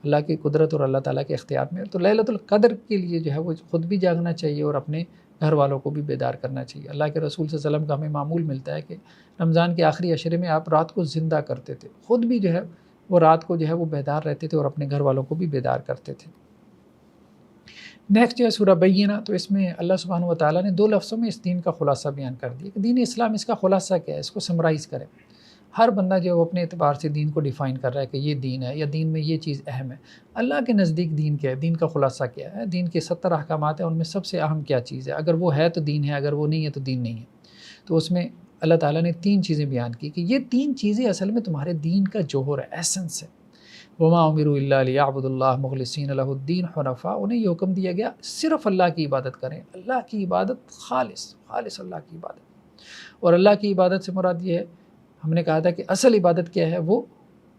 A: اللہ کی قدرت اور اللہ تعالیٰ کے اختیار میں۔ تو لیلۃ القدر کے لیے جو ہے وہ خود بھی جاگنا چاہیے اور اپنے گھر والوں کو بھی بیدار کرنا چاہیے۔ اللہ کے رسول صلی اللہ علیہ وسلم کا ہمیں معمول ملتا ہے کہ رمضان کے آخری عشرے میں آپ رات کو زندہ کرتے تھے، خود بھی جو ہے وہ رات کو جو ہے وہ بیدار رہتے تھے اور اپنے گھر والوں کو بھی بیدار کرتے تھے۔ نیکسٹ جو ہے سورہ بینہ، تو اس میں اللہ سبحانہ و تعالیٰ نے 2 لفظوں میں اس دین کا خلاصہ بیان کر دیا کہ دین اسلام اس کا خلاصہ کیا ہے، اس کو سمرائز کریں۔ ہر بندہ جو ہے وہ اپنے اعتبار سے دین کو ڈیفائن کر رہا ہے کہ یہ دین ہے یا دین میں یہ چیز اہم ہے۔ اللہ کے نزدیک دین کیا ہے، دین کا خلاصہ کیا ہے، دین کے 70 احکامات ہیں، ان میں سب سے اہم کیا چیز ہے، اگر وہ ہے تو دین ہے، اگر وہ نہیں ہے تو دین نہیں ہے۔ تو اس میں اللہ تعالیٰ نے 3 چیزیں بیان کی کہ یہ 3 چیزیں اصل میں تمہارے دین کا جوہر ہے، ایسنس ہے۔ وما امروا الا ليعبدوا الله مخلصين له الدين حنفاء، انہیں یہ حکم دیا گیا صرف اللہ کی عبادت کریں، اللہ کی عبادت خالص اللہ کی عبادت۔ اور اللہ کی عبادت سے مراد یہ ہے، ہم نے کہا تھا کہ اصل عبادت کیا ہے، وہ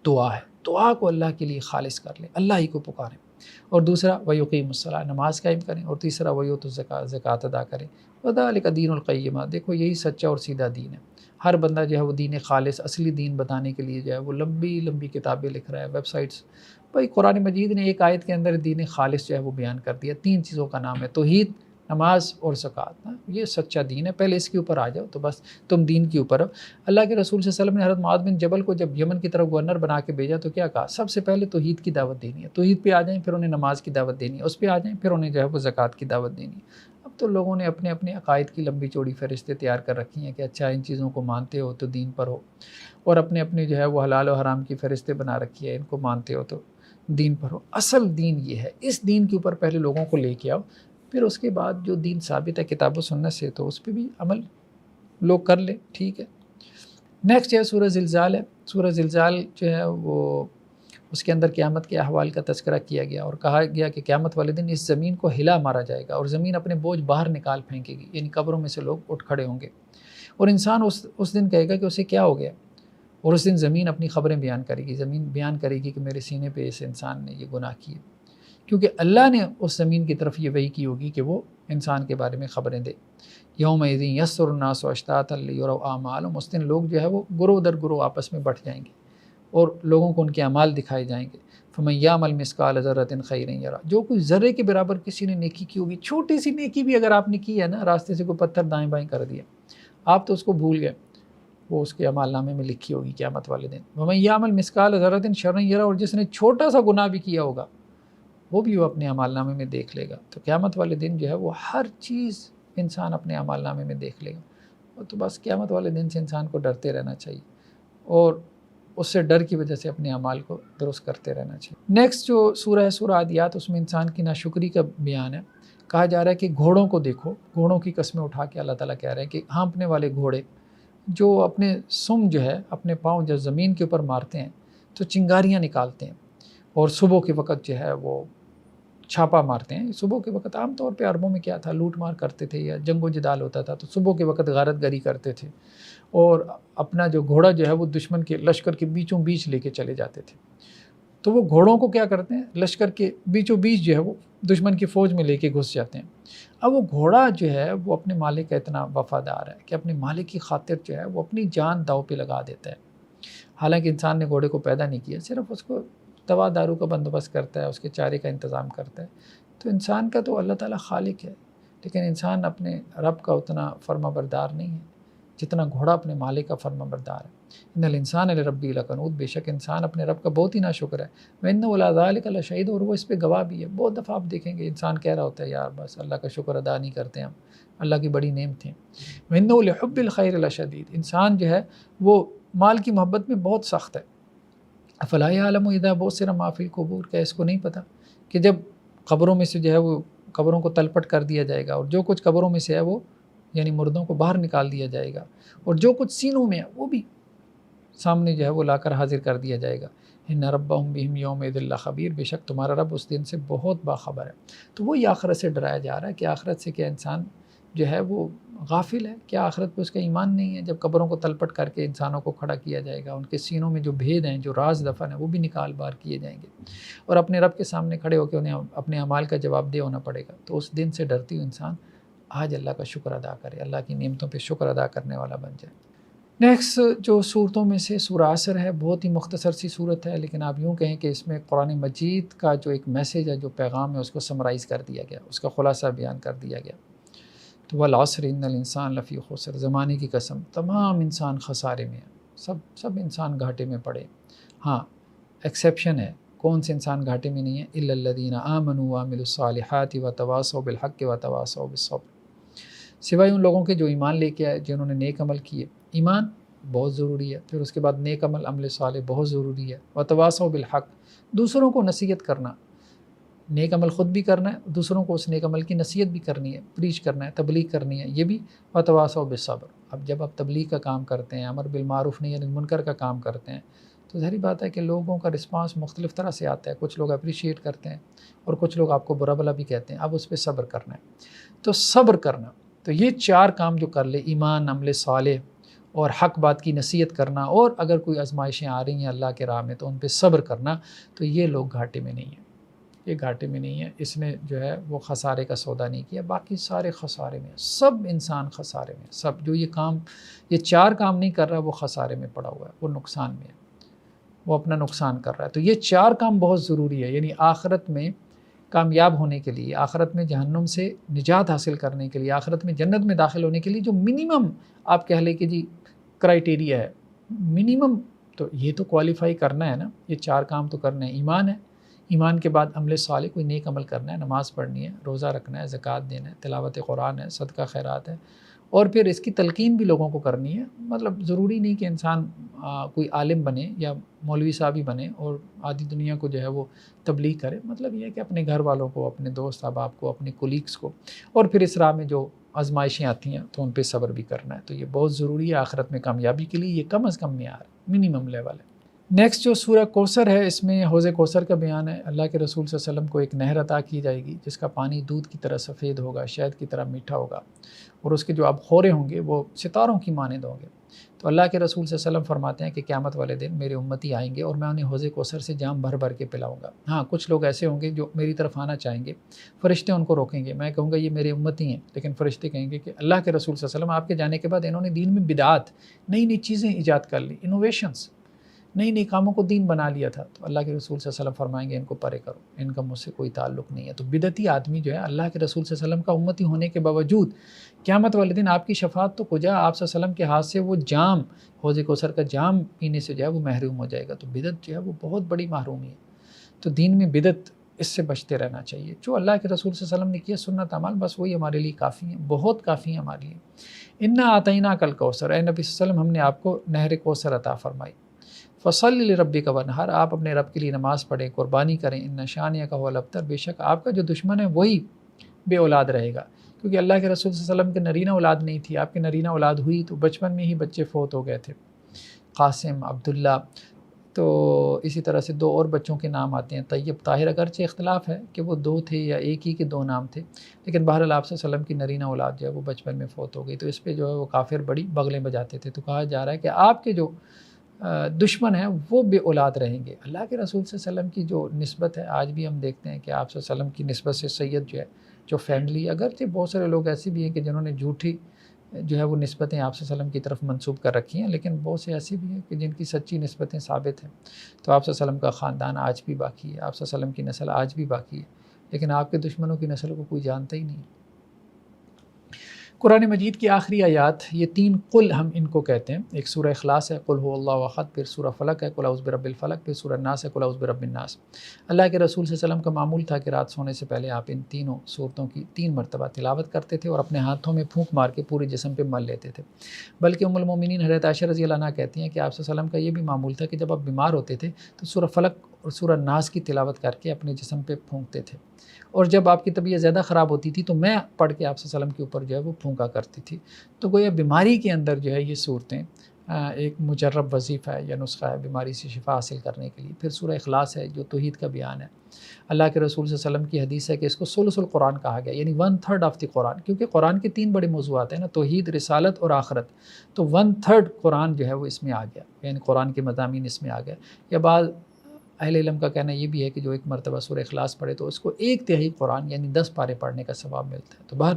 A: دعا ہے، دعا کو اللہ کے لیے خالص کر لیں، اللہ ہی کو پکاریں۔ اور دوسرا وَيُقِيمُ الصَّلَاةَ، نماز قائم کریں، اور تیسرا وَيُؤْتُوا الزَّكَاةَ، زکوٰۃ ادا کریں۔ وَذَلِكَ دِينُ الْقَيِّمَةِ، دیکھو یہی سچا اور سیدھا دین ہے۔ ہر بندہ جو ہے وہ دین خالص، اصلی دین بتانے کے لیے جو ہے وہ لمبی لمبی کتابیں لکھ رہا ہے، ویب سائٹس۔ بھائی قرآن مجید نے ایک آیت کے اندر دین خالص جو ہے وہ بیان کر دیا، 3 چیزوں کا نام ہے، توحید، نماز اور زکوٰۃ۔ یہ سچا دین ہے، پہلے اس کے اوپر آ جاؤ تو بس تم دین کے اوپر ہو۔ اللہ کے رسول صلی اللہ علیہ وسلم نے حضرت معاذ بن جبل کو جب یمن کی طرف گورنر بنا کے بھیجا تو کیا کہا؟ سب سے پہلے توحید کی دعوت دینی ہے، توحید پہ آ جائیں، پھر انہیں نماز کی دعوت دینی ہے، اس پہ آ جائیں، پھر انہیں جو ہے وہ زکوٰۃ کی دعوت دینی ہے۔ اب تو لوگوں نے اپنے اپنے عقائد کی لمبی چوڑی فہرستیں تیار کر رکھی ہیں کہ اچھا ان چیزوں کو مانتے ہو تو دین پر ہو، اور اپنے اپنے جو ہے وہ حلال و حرام کی فہرستیں بنا رکھی ہے، ان کو مانتے ہو تو دین پر ہو۔ اصل دین یہ ہے، اس دین کے اوپر پہلے لوگوں کو لے کے آؤ، پھر اس کے بعد جو دین ثابت ہے کتاب و سنت سے تو اس پہ بھی عمل لوگ کر لیں، ٹھیک ہے۔ نیکسٹ جو ہے سورہ زلزال ہے۔ سورہ زلزال جو ہے وہ اس کے اندر قیامت کے احوال کا تذکرہ کیا گیا اور کہا گیا کہ قیامت والے دن اس زمین کو ہلا مارا جائے گا اور زمین اپنے بوجھ باہر نکال پھینکے گی، یعنی قبروں میں سے لوگ اٹھ کھڑے ہوں گے، اور انسان اس دن کہے گا کہ اسے کیا ہو گیا، اور اس دن زمین اپنی خبریں بیان کرے گی، زمین بیان کرے گی کہ میرے سینے پہ اس انسان نے یہ گناہ کیے، کیونکہ اللہ نے اس زمین کی طرف یہ وحی کی ہوگی کہ وہ انسان کے بارے میں خبریں دے۔ یومئذ یصدر الناس اشتاتا لیروا اعمالهم، اس دن لوگ جو ہے وہ گروہ در گروہ آپس میں بٹ جائیں گے اور لوگوں کو ان کے اعمال دکھائے جائیں گے۔ فمن یعمل مثقال ذرۃ خیرا یرہ، جو کوئی ذرے کے برابر کسی نے نیکی کی ہوگی، چھوٹی سی نیکی بھی اگر آپ نے کی ہے نا، راستے سے کوئی پتھر دائیں بائیں کر دیا، آپ تو اس کو بھول گئے، وہ اس کے اعمال نامے میں لکھی ہوگی قیامت والے دن۔ ومن یعمل مثقال ذرۃ شرا یرہ، اور جس نے چھوٹا سا گناہ بھی کیا ہوگا وہ بھی وہ اپنے اعمال نامے میں دیکھ لے گا۔ تو قیامت والے دن جو ہے وہ ہر چیز انسان اپنے اعمال نامے میں دیکھ لے گا، تو بس قیامت والے دن سے انسان کو ڈرتے رہنا چاہیے اور اس سے ڈر کی وجہ سے اپنے اعمال کو درست کرتے رہنا چاہیے۔ نیکسٹ جو سورہ ہے سورہ عادیات، اس میں انسان کی ناشکری کا بیان ہے۔ کہا جا رہا ہے کہ گھوڑوں کو دیکھو، گھوڑوں کی قسمیں اٹھا کے اللہ تعالیٰ کہہ رہے ہیں کہ ہانپنے والے گھوڑے جو اپنے سم جو ہے اپنے پاؤں جب زمین کے اوپر مارتے ہیں تو چنگاریاں نکالتے ہیں، اور صبح کے وقت جو ہے وہ چھاپا مارتے ہیں۔ صبح کے وقت عام طور پہ عربوں میں کیا تھا، لوٹ مار کرتے تھے یا جنگ و جدال ہوتا تھا، تو صبح کے وقت غارت گری کرتے تھے اور اپنا جو گھوڑا جو ہے وہ دشمن کے لشکر کے بیچوں بیچ لے کے چلے جاتے تھے۔ تو وہ گھوڑوں کو کیا کرتے ہیں، لشکر کے بیچوں بیچ جو ہے وہ دشمن کی فوج میں لے کے گھس جاتے ہیں۔ اب وہ گھوڑا جو ہے وہ اپنے مالک کا اتنا وفادار ہے کہ اپنے مالک کی خاطر جو ہے وہ اپنی جان داؤ پہ لگا دیتا ہے۔ حالانکہ انسان نے گھوڑے کو پیدا نہیں کیا، صرف اس کو دوا دارو کا بندوبست کرتا ہے، اس کے چارے کا انتظام کرتا ہے۔ تو انسان کا تو اللہ تعالیٰ خالق ہے، لیکن انسان اپنے رب کا اتنا فرما بردار نہیں ہے جتنا گھوڑا اپنے مالک کا فرما بردار ہے۔ ان الانسان لربہ لکنود، بے شک انسان اپنے رب کا بہت ہی ناشکر ہے۔ وانہ علی ذلک لشہید، اور وہ اس پہ گواہ بھی ہے۔ بہت دفعہ آپ دیکھیں گے انسان کہہ رہا ہوتا ہے یار بس اللہ کا شکر ادا نہیں کرتے ہم، اللہ کی بڑی نعمتیں۔ وانہ لحب الخیر لشدید، انسان جو ہے وہ مال کی محبت میں بہت سخت ہے۔ افلا یعلم اذا بعثر ما فی القبور، کہ اس کو نہیں پتہ کہ جب قبروں میں سے جو ہے وہ قبروں کو تلپٹ کر دیا جائے گا، اور جو کچھ قبروں میں سے ہے وہ یعنی مردوں کو باہر نکال دیا جائے گا، اور جو کچھ سینوں میں ہے وہ بھی سامنے جو ہے وہ لا کر حاضر کر دیا جائے گا۔ ان ربہم بہم یومئذ لخبیر، بے شک تمہارا رب اس دن سے بہت باخبر ہے۔ تو وہی آخرت سے ڈرایا جا رہا ہے کہ آخرت سے کیا انسان جو ہے وہ غافل ہے، کیا آخرت پہ اس کا ایمان نہیں ہے؟ جب قبروں کو تلپٹ کر کے انسانوں کو کھڑا کیا جائے گا، ان کے سینوں میں جو بھید ہیں، جو راز دفن ہیں، وہ بھی نکال باہر کیے جائیں گے، اور اپنے رب کے سامنے کھڑے ہو کے انہیں اپنے اعمال کا جواب دہ ہونا پڑے گا۔ تو اس دن سے ڈرتی ہوئی انسان آج اللہ کا شکر ادا کرے، اللہ کی نعمتوں پہ شکر ادا کرنے والا بن جائے۔ نیکسٹ جو صورتوں میں سے سورہ عصر ہے، بہت ہی مختصر سی صورت ہے، لیکن آپ یوں کہیں کہ اس میں قرآن مجید کا جو ایک میسیج ہے، جو پیغام ہے، اس کو سمرائز کر دیا گیا، اس کا خلاصہ بیان کر دیا گیا۔ تو والعصر ان الانسان لفی خسر، زمانے کی قسم تمام انسان خسارے میں ہے، سب انسان گھاٹے میں پڑے۔ ہاں ایکسیپشن ہے، کون سے انسان گھاٹے میں نہیں ہے؟ الا الذین آمنوا وعملوا الصالحات وتواصوا بالحق وتواصوا بالصبر، سوائے ان لوگوں کے جو ایمان لے کے آئے، جنہوں نے نیک عمل کیے۔ ایمان بہت ضروری ہے، پھر اس کے بعد نیک عمل، عمل صالح بہت ضروری ہے۔ وتواصوا بالحق، دوسروں کو نصیحت کرنا، نیک عمل خود بھی کرنا ہے، دوسروں کو اس نیک عمل کی نصیحت بھی کرنی ہے، پریچ کرنا ہے، تبلیغ کرنی ہے، یہ بھی۔ وتواصوا بالصبر، اب جب آپ تبلیغ کا کام کرتے ہیں، امر بالمعروف نہی عن المنکر کا کام کرتے ہیں، تو ظاہری بات ہے کہ لوگوں کا رسپانس مختلف طرح سے آتا ہے، کچھ لوگ اپریشیٹ کرتے ہیں اور کچھ لوگ آپ کو برا بھلا بھی کہتے ہیں، اب اس پہ صبر کرنا ہے۔ تو صبر کرنا، تو یہ چار کام جو کر لے، ایمان، عمل صالح اور حق بات کی نصیحت کرنا، اور اگر کوئی آزمائشیں آ رہی ہیں اللہ کے راہ میں تو ان پہ صبر کرنا، تو یہ لوگ گھاٹے میں نہیں ہیں، یہ گھاٹے میں نہیں ہے، اس نے جو ہے وہ خسارے کا سودا نہیں کیا۔ باقی سارے خسارے میں، سب انسان خسارے میں، سب جو یہ چار کام نہیں کر رہا وہ خسارے میں پڑا ہوا ہے، وہ نقصان میں ہے، وہ اپنا نقصان کر رہا ہے۔ تو یہ چار کام بہت ضروری ہے، یعنی آخرت میں کامیاب ہونے کے لیے، آخرت میں جہنم سے نجات حاصل کرنے کے لیے، آخرت میں جنت میں داخل ہونے کے لیے جو منیمم آپ کہہ لیں کہ جی کرائٹیریا ہے، منیمم تو یہ تو کوالیفائی کرنا ہے نا، یہ چار کام تو کرنا ہے۔ ایمان ہے، ایمان کے بعد عمل صالح، کوئی نیک عمل کرنا ہے، نماز پڑھنی ہے، روزہ رکھنا ہے، زکوٰۃ دینا ہے، تلاوت قرآن ہے، صدقہ خیرات ہے، اور پھر اس کی تلقین بھی لوگوں کو کرنی ہے۔ مطلب ضروری نہیں کہ انسان کوئی عالم بنے یا مولوی صاحب ہی بنے اور آدھی دنیا کو جو ہے وہ تبلیغ کرے، مطلب یہ ہے کہ اپنے گھر والوں کو، اپنے دوست احباب کو، اپنے کولیگس کو، اور پھر اس راہ میں جو آزمائشیں آتی ہیں تو ان پہ صبر بھی کرنا ہے۔ تو یہ بہت ضروری ہے آخرت میں کامیابی کے لیے، یہ کم از کم معیار، منیمم لیول ہے۔ نیکسٹ جو سورہ کوثر ہے، اس میں حوض کوثر کا بیان ہے۔ اللہ کے رسول صلی اللہ علیہ وسلم کو ایک نہر عطا کی جائے گی جس کا پانی دودھ کی طرح سفید ہوگا، شہد کی طرح میٹھا ہوگا، اور اس کے جو آبخورے ہوں گے وہ ستاروں کی مانند ہوں گے۔ تو اللہ کے رسول صلی اللہ علیہ وسلم فرماتے ہیں کہ قیامت والے دن میرے امتی آئیں گے اور میں انہیں حوض کوثر سے جام بھر بھر کے پلاؤں گا۔ ہاں کچھ لوگ ایسے ہوں گے جو میری طرف آنا چاہیں گے، فرشتے ان کو روکیں گے، میں کہوں گا یہ میرے امتی ہیں، لیکن فرشتے کہیں گے کہ اللہ کے رسول صلی اللہ علیہ وسلم آپ کے جانے کے بعد انہوں نے دین میں بدعات، نئی نئی چیزیں ایجاد کر لی، انوویشنز، نئی نئی کاموں کو دین بنا لیا تھا۔ تو اللہ کے رسول صلی اللہ علیہ وسلم فرمائیں گے ان کو پرے کرو، ان کا مجھ سے کوئی تعلق نہیں ہے۔ تو بدعتی آدمی جو ہے اللہ کے رسول صلی اللہ علیہ وسلم کا امتی ہونے کے باوجود قیامت والے دن آپ کی شفاعت تو کجا، آپ صلی اللہ علیہ وسلم کے ہاتھ سے وہ جام، حوض کوثر کا جام پینے سے جو ہے وہ محروم ہو جائے گا۔ تو بدعت جو ہے وہ بہت بڑی محرومی ہے۔ تو دین میں بدعت، اس سے بچتے رہنا چاہیے۔ جو اللہ کے رسول صلی اللہ علیہ وسلم نے کیا سنت اعمال، بس وہی ہمارے لیے کافی ہیں، بہت کافی ہیں ہمارے لیے۔ انا اعطیناک الکوثر، اے نبی صلی اللہ علیہ وسلم ہم نے آپ کو نہر کوثر عطا فرمائی۔ فصلی لربک وانحر، آپ اپنے رب کے لیے نماز پڑھیں، قربانی کریں۔ ان شانئک ھو الابتر، بے شک آپ کا جو دشمن ہے وہی بے اولاد رہے گا، کیونکہ اللہ کے رسول صلی اللہ علیہ وسلم کے نرینہ اولاد نہیں تھی، آپ کے نرینہ اولاد ہوئی تو بچپن میں ہی بچے فوت ہو گئے تھے، قاسم، عبداللہ۔ تو اسی طرح سے دو اور بچوں کے نام آتے ہیں، طیب، طاہر، اگرچہ اختلاف ہے کہ وہ دو تھے یا ایک ہی کے دو نام تھے، لیکن بہرحال آپ صلی اللہ علیہ وسلم کی نرینہ اولاد جو ہے وہ بچپن میں فوت ہو گئی، تو اس پہ جو ہے وہ کافر بڑی بغلیں بجاتے تھے۔ تو کہا جا رہا ہے کہ آپ کے جو دشمن ہیں وہ بے اولاد رہیں گے۔ اللہ کے رسول صلی اللہ علیہ وسلم کی جو نسبت ہے، آج بھی ہم دیکھتے ہیں کہ آپ صلی اللہ علیہ وسلم کی نسبت سے سید جو ہے، جو فیملی، اگرچہ بہت سارے لوگ ایسے بھی ہیں کہ جنہوں نے جھوٹی جو ہے وہ نسبتیں آپ صلی اللہ علیہ وسلم کی طرف منسوب کر رکھی ہیں، لیکن بہت سے ایسے بھی ہیں کہ جن کی سچی نسبتیں ثابت ہیں۔ تو آپ صلی اللہ علیہ وسلم کا خاندان آج بھی باقی ہے، آپ صلی اللہ علیہ وسلم کی نسل آج بھی باقی ہے، لیکن آپ کے دشمنوں کی نسل کو کوئی جانتا ہی نہیں۔ قرآن مجید کی آخری آیات یہ 3 قل ہم ان کو کہتے ہیں. ایک سورہ اخلاص ہے قل هو اللہ احد، پھر سورہ فلق ہے قل اعوذ برب الفلق، پھر سورہ الناس ہے قل اعوذ برب الناس. اللہ کے رسول صلی اللہ علیہ وسلم کا معمول تھا کہ رات سونے سے پہلے آپ ان تینوں صورتوں کی 3 مرتبہ تلاوت کرتے تھے اور اپنے ہاتھوں میں پھونک مار کے پورے جسم پہ مل لیتے تھے. بلکہ ام المومنین حضرت عائشہ رضی اللہ عنہا کہتی ہیں کہ آپ صلی اللہ علیہ وسلم کا یہ بھی معمول تھا کہ جب آپ بیمار ہوتے تھے تو سورہ فلق اور سورہ الناس کی تلاوت کر کے اپنے جسم پہ پھونکتے تھے، اور جب آپ کی طبیعت زیادہ خراب ہوتی تھی تو میں پڑھ کے آپ صلی اللہ علیہ وسلم کے اوپر جو ہے وہ پھونکا کرتی تھی. تو گویا بیماری کے اندر جو ہے یہ صورتیں ایک مجرب وظیفہ ہے یا نسخہ ہے بیماری سے شفا حاصل کرنے کے لیے. پھر سورہ اخلاص ہے جو توحید کا بیان ہے. اللہ کے رسول صلی اللہ علیہ وسلم کی حدیث ہے کہ اس کو ثلث القرآن کہا گیا، یعنی 1/3 آف دی قرآن، کیونکہ قرآن کے 3 بڑے موضوعات ہیں نا، توحید، رسالت اور آخرت. تو 1/3 قرآن جو ہے وہ اس میں آ گیا، یعنی قرآن کے مضامین اس میں آ گیا. یا بعض اہل علم کا کہنا یہ بھی ہے کہ جو ایک مرتبہ سورہ اخلاص پڑھے تو اس کو 1/3 قرآن یعنی 10 پارے پڑھنے کا ثواب ملتا ہے. تو بہر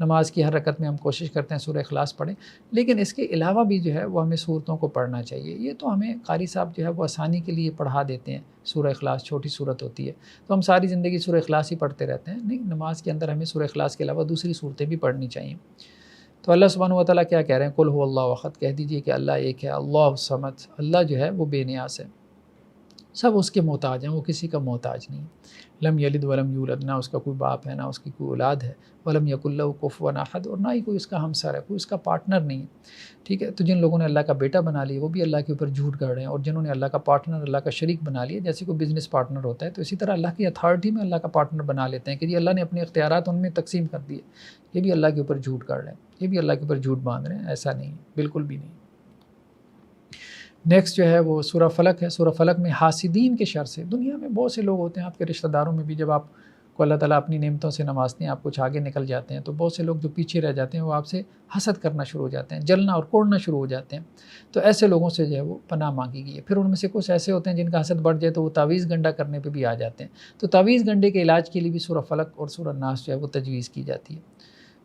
A: نماز کی ہر رکعت میں ہم کوشش کرتے ہیں سورہ اخلاص پڑھیں، لیکن اس کے علاوہ بھی جو ہے وہ ہمیں صورتوں کو پڑھنا چاہیے. یہ تو ہمیں قاری صاحب جو ہے وہ آسانی کے لیے پڑھا دیتے ہیں، سورہ اخلاص چھوٹی صورت ہوتی ہے تو ہم ساری زندگی سورہ اخلاص ہی پڑھتے رہتے ہیں. نہیں، نماز کے اندر ہمیں سورہ اخلاص کے علاوہ دوسری صورتیں بھی پڑھنی چاہیے. تو اللہ سبحانہ و تعالیٰ کیا کہہ رہے ہیں؟ قل هو اللہ احد، کہہ دیجئے کہ اللہ ایک ہے، اللہ الصمد، اللہ جو ہے وہ بے نیاز ہے، سب اس کے محتاج ہیں، وہ کسی کا محتاج نہیں. لم یلد ولم یولد، نہ اس کا کوئی باپ ہے نہ اس کی کوئی اولاد ہے. ولم یکن لہ کفوا احد، اور نہ ہی کوئی اس کا ہمسر ہے، کوئی اس کا پارٹنر نہیں ہے. ٹھیک ہے، تو جن لوگوں نے اللہ کا بیٹا بنا لیا وہ بھی اللہ کے اوپر جھوٹ گڑھ رہے ہیں، اور جنہوں نے اللہ کا پارٹنر، اللہ کا شریک بنا لیا، جیسے کوئی بزنس پارٹنر ہوتا ہے تو اسی طرح اللہ کی اتھارٹی میں اللہ کا پارٹنر بنا لیتے ہیں کہ جی اللہ نے اپنے اختیارات ان میں تقسیم کر دیے. یہ بھی اللہ کے اوپر جھوٹ گڑھ رہے ہیں، یہ بھی اللہ کے اوپر جھوٹ باندھ رہے ہیں. ایسا نہیں، بالکل بھی نہیں. نیکسٹ جو ہے وہ سورہ فلق ہے. سورہ فلق میں حاسدین کے شر سے، دنیا میں بہت سے لوگ ہوتے ہیں، آپ کے رشتہ داروں میں بھی جب آپ کو اللہ تعالیٰ اپنی نعمتوں سے نوازتے ہیں، آپ کچھ آگے نکل جاتے ہیں تو بہت سے لوگ جو پیچھے رہ جاتے ہیں وہ آپ سے حسد کرنا شروع ہو جاتے ہیں، جلنا اور کوڑنا شروع ہو جاتے ہیں. تو ایسے لوگوں سے جو ہے وہ پناہ مانگی گئی ہے. پھر ان میں سے کچھ ایسے ہوتے ہیں جن کا حسد بڑھ جائے تو وہ تعویذ گنڈا کرنے پہ بھی آ جاتے ہیں. تو تعویذ گنڈے کے علاج کے لیے بھی سورہ فلق اور سورہ الناس جو ہے وہ تجویز کی جاتی ہے.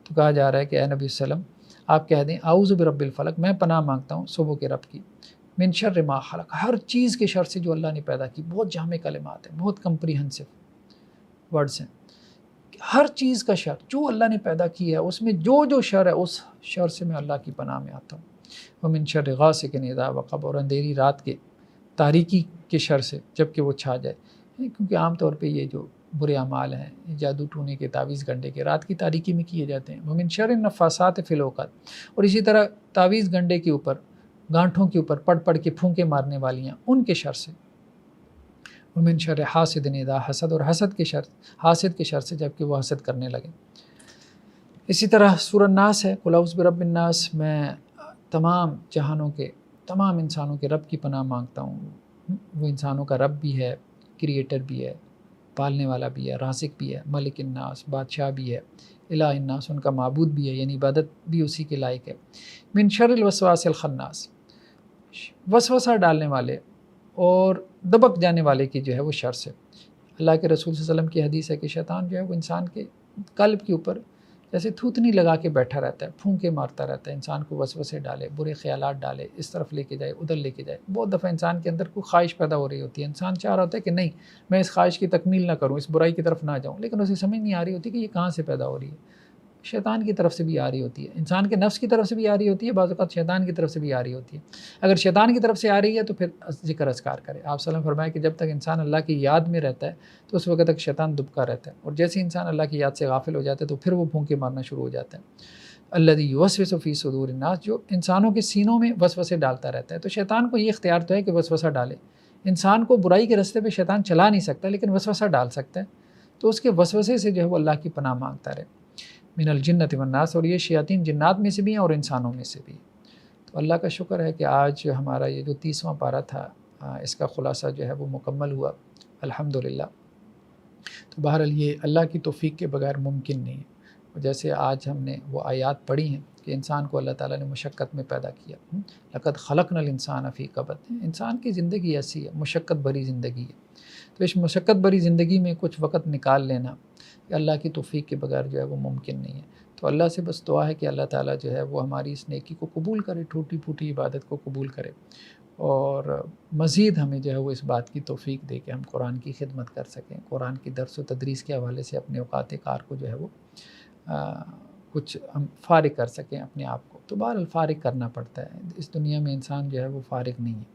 A: تو کہا جا رہا ہے کہ اے نبی صلی اللہ علیہ وسلم آپ کہہ دیں اعوذ برب الفلق، میں پناہ مانگتا ہوں صبح کے رب کی، من شر ما خلق، ہر چیز کے شر سے جو اللہ نے پیدا کی. بہت جامع کلمات ہیں، بہت کمپریہنسو ورڈز ہیں. ہر چیز کا شر جو اللہ نے پیدا کی ہے اس میں جو شر ہے اس شر سے میں اللہ کی پناہ میں آتا ہوں. ومن شر غاسق اذا وقب، اور اندھیری رات کے تاریکی کے شر سے جب کہ وہ چھا جائے. کیونکہ عام طور پہ یہ جو برے اعمال ہیں، جادو ٹونے کے، تعویذ گنڈے کے، رات کی تاریکی میں کیے جاتے ہیں. ومن شر النفاثات فی العقد، اور اسی طرح تعویذ گنڈے کے اوپر، گانٹھوں کے اوپر پڑھ کے پھونکے مارنے والیاں، ان کے شر سے. ومن شر حاسد اذا حسد، اور حاسد کے شر سے جب کہ وہ حسد کرنے لگے. اسی طرح سورہ الناس ہے قل اعوذ برب الناس، میں تمام جہانوں کے، تمام انسانوں کے رب کی پناہ مانگتا ہوں. وہ انسانوں کا رب بھی ہے، کریٹر بھی ہے، پالنے والا بھی ہے، رازق بھی ہے، ملک الناس، بادشاہ بھی ہے، الہ الناس، ان کا معبود بھی ہے، یعنی عبادت بھی اسی کے لائق ہے. من شر الوسواس الخناس، وسوسہ ڈالنے والے اور دبک جانے والے کی جو ہے وہ شر سے. اللہ کے رسول صلی اللہ علیہ وسلم کی حدیث ہے کہ شیطان جو ہے وہ انسان کے قلب کے اوپر جیسے تھوتنی لگا کے بیٹھا رہتا ہے، پھونکے مارتا رہتا ہے، انسان کو وسوسے ڈالے، برے خیالات ڈالے، اس طرف لے کے جائے، ادھر لے کے جائے. بہت دفعہ انسان کے اندر کوئی خواہش پیدا ہو رہی ہوتی ہے، انسان چاہ رہا ہوتا ہے کہ نہیں میں اس خواہش کی تکمیل نہ کروں، اس برائی کی طرف نہ جاؤں، لیکن اسے سمجھ نہیں آ رہی ہوتی کہ یہ کہاں سے پیدا ہو رہی ہے. شیطان کی طرف سے بھی آ رہی ہوتی ہے، انسان کے نفس کی طرف سے بھی آ رہی ہوتی ہے، بعض اوقات شیطان کی طرف سے بھی آ رہی ہوتی ہے. اگر شیطان کی طرف سے آ رہی ہے تو پھر ذکر اذکار کرے. آپ صلی اللہ علیہ وسلم فرمایا کہ جب تک انسان اللہ کی یاد میں رہتا ہے تو اس وقت تک شیطان دبکا رہتا ہے، اور جیسے انسان اللہ کی یاد سے غافل ہو جاتا ہے تو پھر وہ پھونکے مارنا شروع ہو جاتا ہے. الذی یوسوس فی صدور الناس، جو انسانوں کے سینوں میں وسوسے ڈالتا رہتا ہے. تو شیطان کو یہ اختیار تو ہے کہ وسوسہ ڈالے. انسان کو برائی کے راستے پہ شیطان چلا نہیں سکتا لیکن وسوسہ ڈال سکتا ہے. تو اس کے وسوسے سے جو ہے وہ اللہ کی پناہ مانگتا رہے. من الجنت والناس، اور یہ شیاطین جنات میں سے بھی ہیں اور انسانوں میں سے بھی. تو اللہ کا شکر ہے کہ آج ہمارا یہ جو 30واں پارہ تھا اس کا خلاصہ جو ہے وہ مکمل ہوا الحمدللہ. تو بہرحال یہ اللہ کی توفیق کے بغیر ممکن نہیں ہے. جیسے آج ہم نے وہ آیات پڑھی ہیں کہ انسان کو اللہ تعالیٰ نے مشقت میں پیدا کیا. لقد خلقنا الانسان فی کبد، انسان کی زندگی ایسی ہے، مشقت بھری زندگی ہے. تو اس مشقت بھری زندگی میں کچھ وقت نکال لینا اللہ کی توفیق کے بغیر جو ہے وہ ممکن نہیں ہے. تو اللہ سے بس دعا ہے کہ اللہ تعالیٰ جو ہے وہ ہماری اس نیکی کو قبول کرے، ٹوٹی پھوٹی عبادت کو قبول کرے، اور مزید ہمیں جو ہے وہ اس بات کی توفیق دے کہ ہم قرآن کی خدمت کر سکیں، قرآن کی درس و تدریس کے حوالے سے اپنے اوقات کار کو جو ہے وہ کچھ ہم فارغ کر سکیں اپنے آپ کو، تو بہرحال فارغ کرنا پڑتا ہے۔ اس دنیا میں انسان جو ہے وہ فارغ نہیں ہے،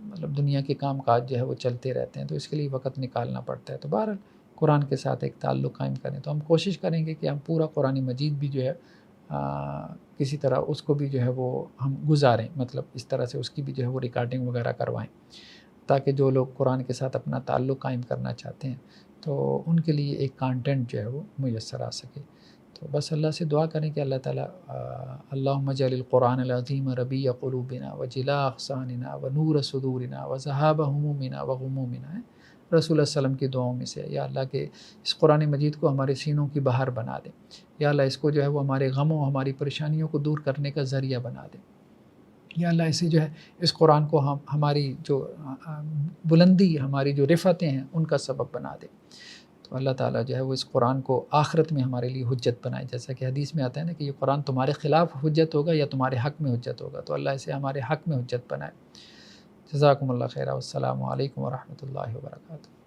A: مطلب دنیا کے کام کاج جو ہے وہ چلتے رہتے ہیں، تو اس کے لیے وقت نکالنا پڑتا ہے۔ تو بہرحال قرآن کے ساتھ ایک تعلق قائم کریں، تو ہم کوشش کریں گے کہ ہم پورا قرآن مجید بھی جو ہے کسی طرح اس کو بھی جو ہے وہ ہم گزاریں، مطلب اس طرح سے اس کی بھی جو ہے وہ ریکارڈنگ وغیرہ کروائیں، تاکہ جو لوگ قرآن کے ساتھ اپنا تعلق قائم کرنا چاہتے ہیں تو ان کے لیے ایک کانٹینٹ جو ہے وہ میسر آ سکے۔ تو بس اللہ سے دعا کریں کہ اللہ تعالیٰ اللہم اجعل القرآن العظیم ربیع قلوبنا وجلاء احزاننا ونور صدورنا وذہاب ہمومنا وغمومنا، رسول اللہ علیہ وسلم کی دعاؤں میں سے، یا اللہ کہ اس قرآن مجید کو ہمارے سینوں کی بہار بنا دیں، یا اللہ اس کو جو ہے وہ ہمارے غموں ہماری پریشانیوں کو دور کرنے کا ذریعہ بنا دیں، یا اللہ اسے جو ہے اس قرآن کو ہماری جو بلندی، ہماری جو رفعتیں ہیں ان کا سبب بنا دیں۔ تو اللہ تعالیٰ جو ہے وہ اس قرآن کو آخرت میں ہمارے لیے حجت بنائے، جیسا کہ حدیث میں آتا ہے نا کہ یہ قرآن تمہارے خلاف حجت ہوگا یا تمہارے حق میں حجت ہوگا، تو اللہ اسے ہمارے حق میں حجت بنائے۔ جزاکم اللہ خیر، والسلام علیکم ورحمۃ اللہ وبرکاتہ۔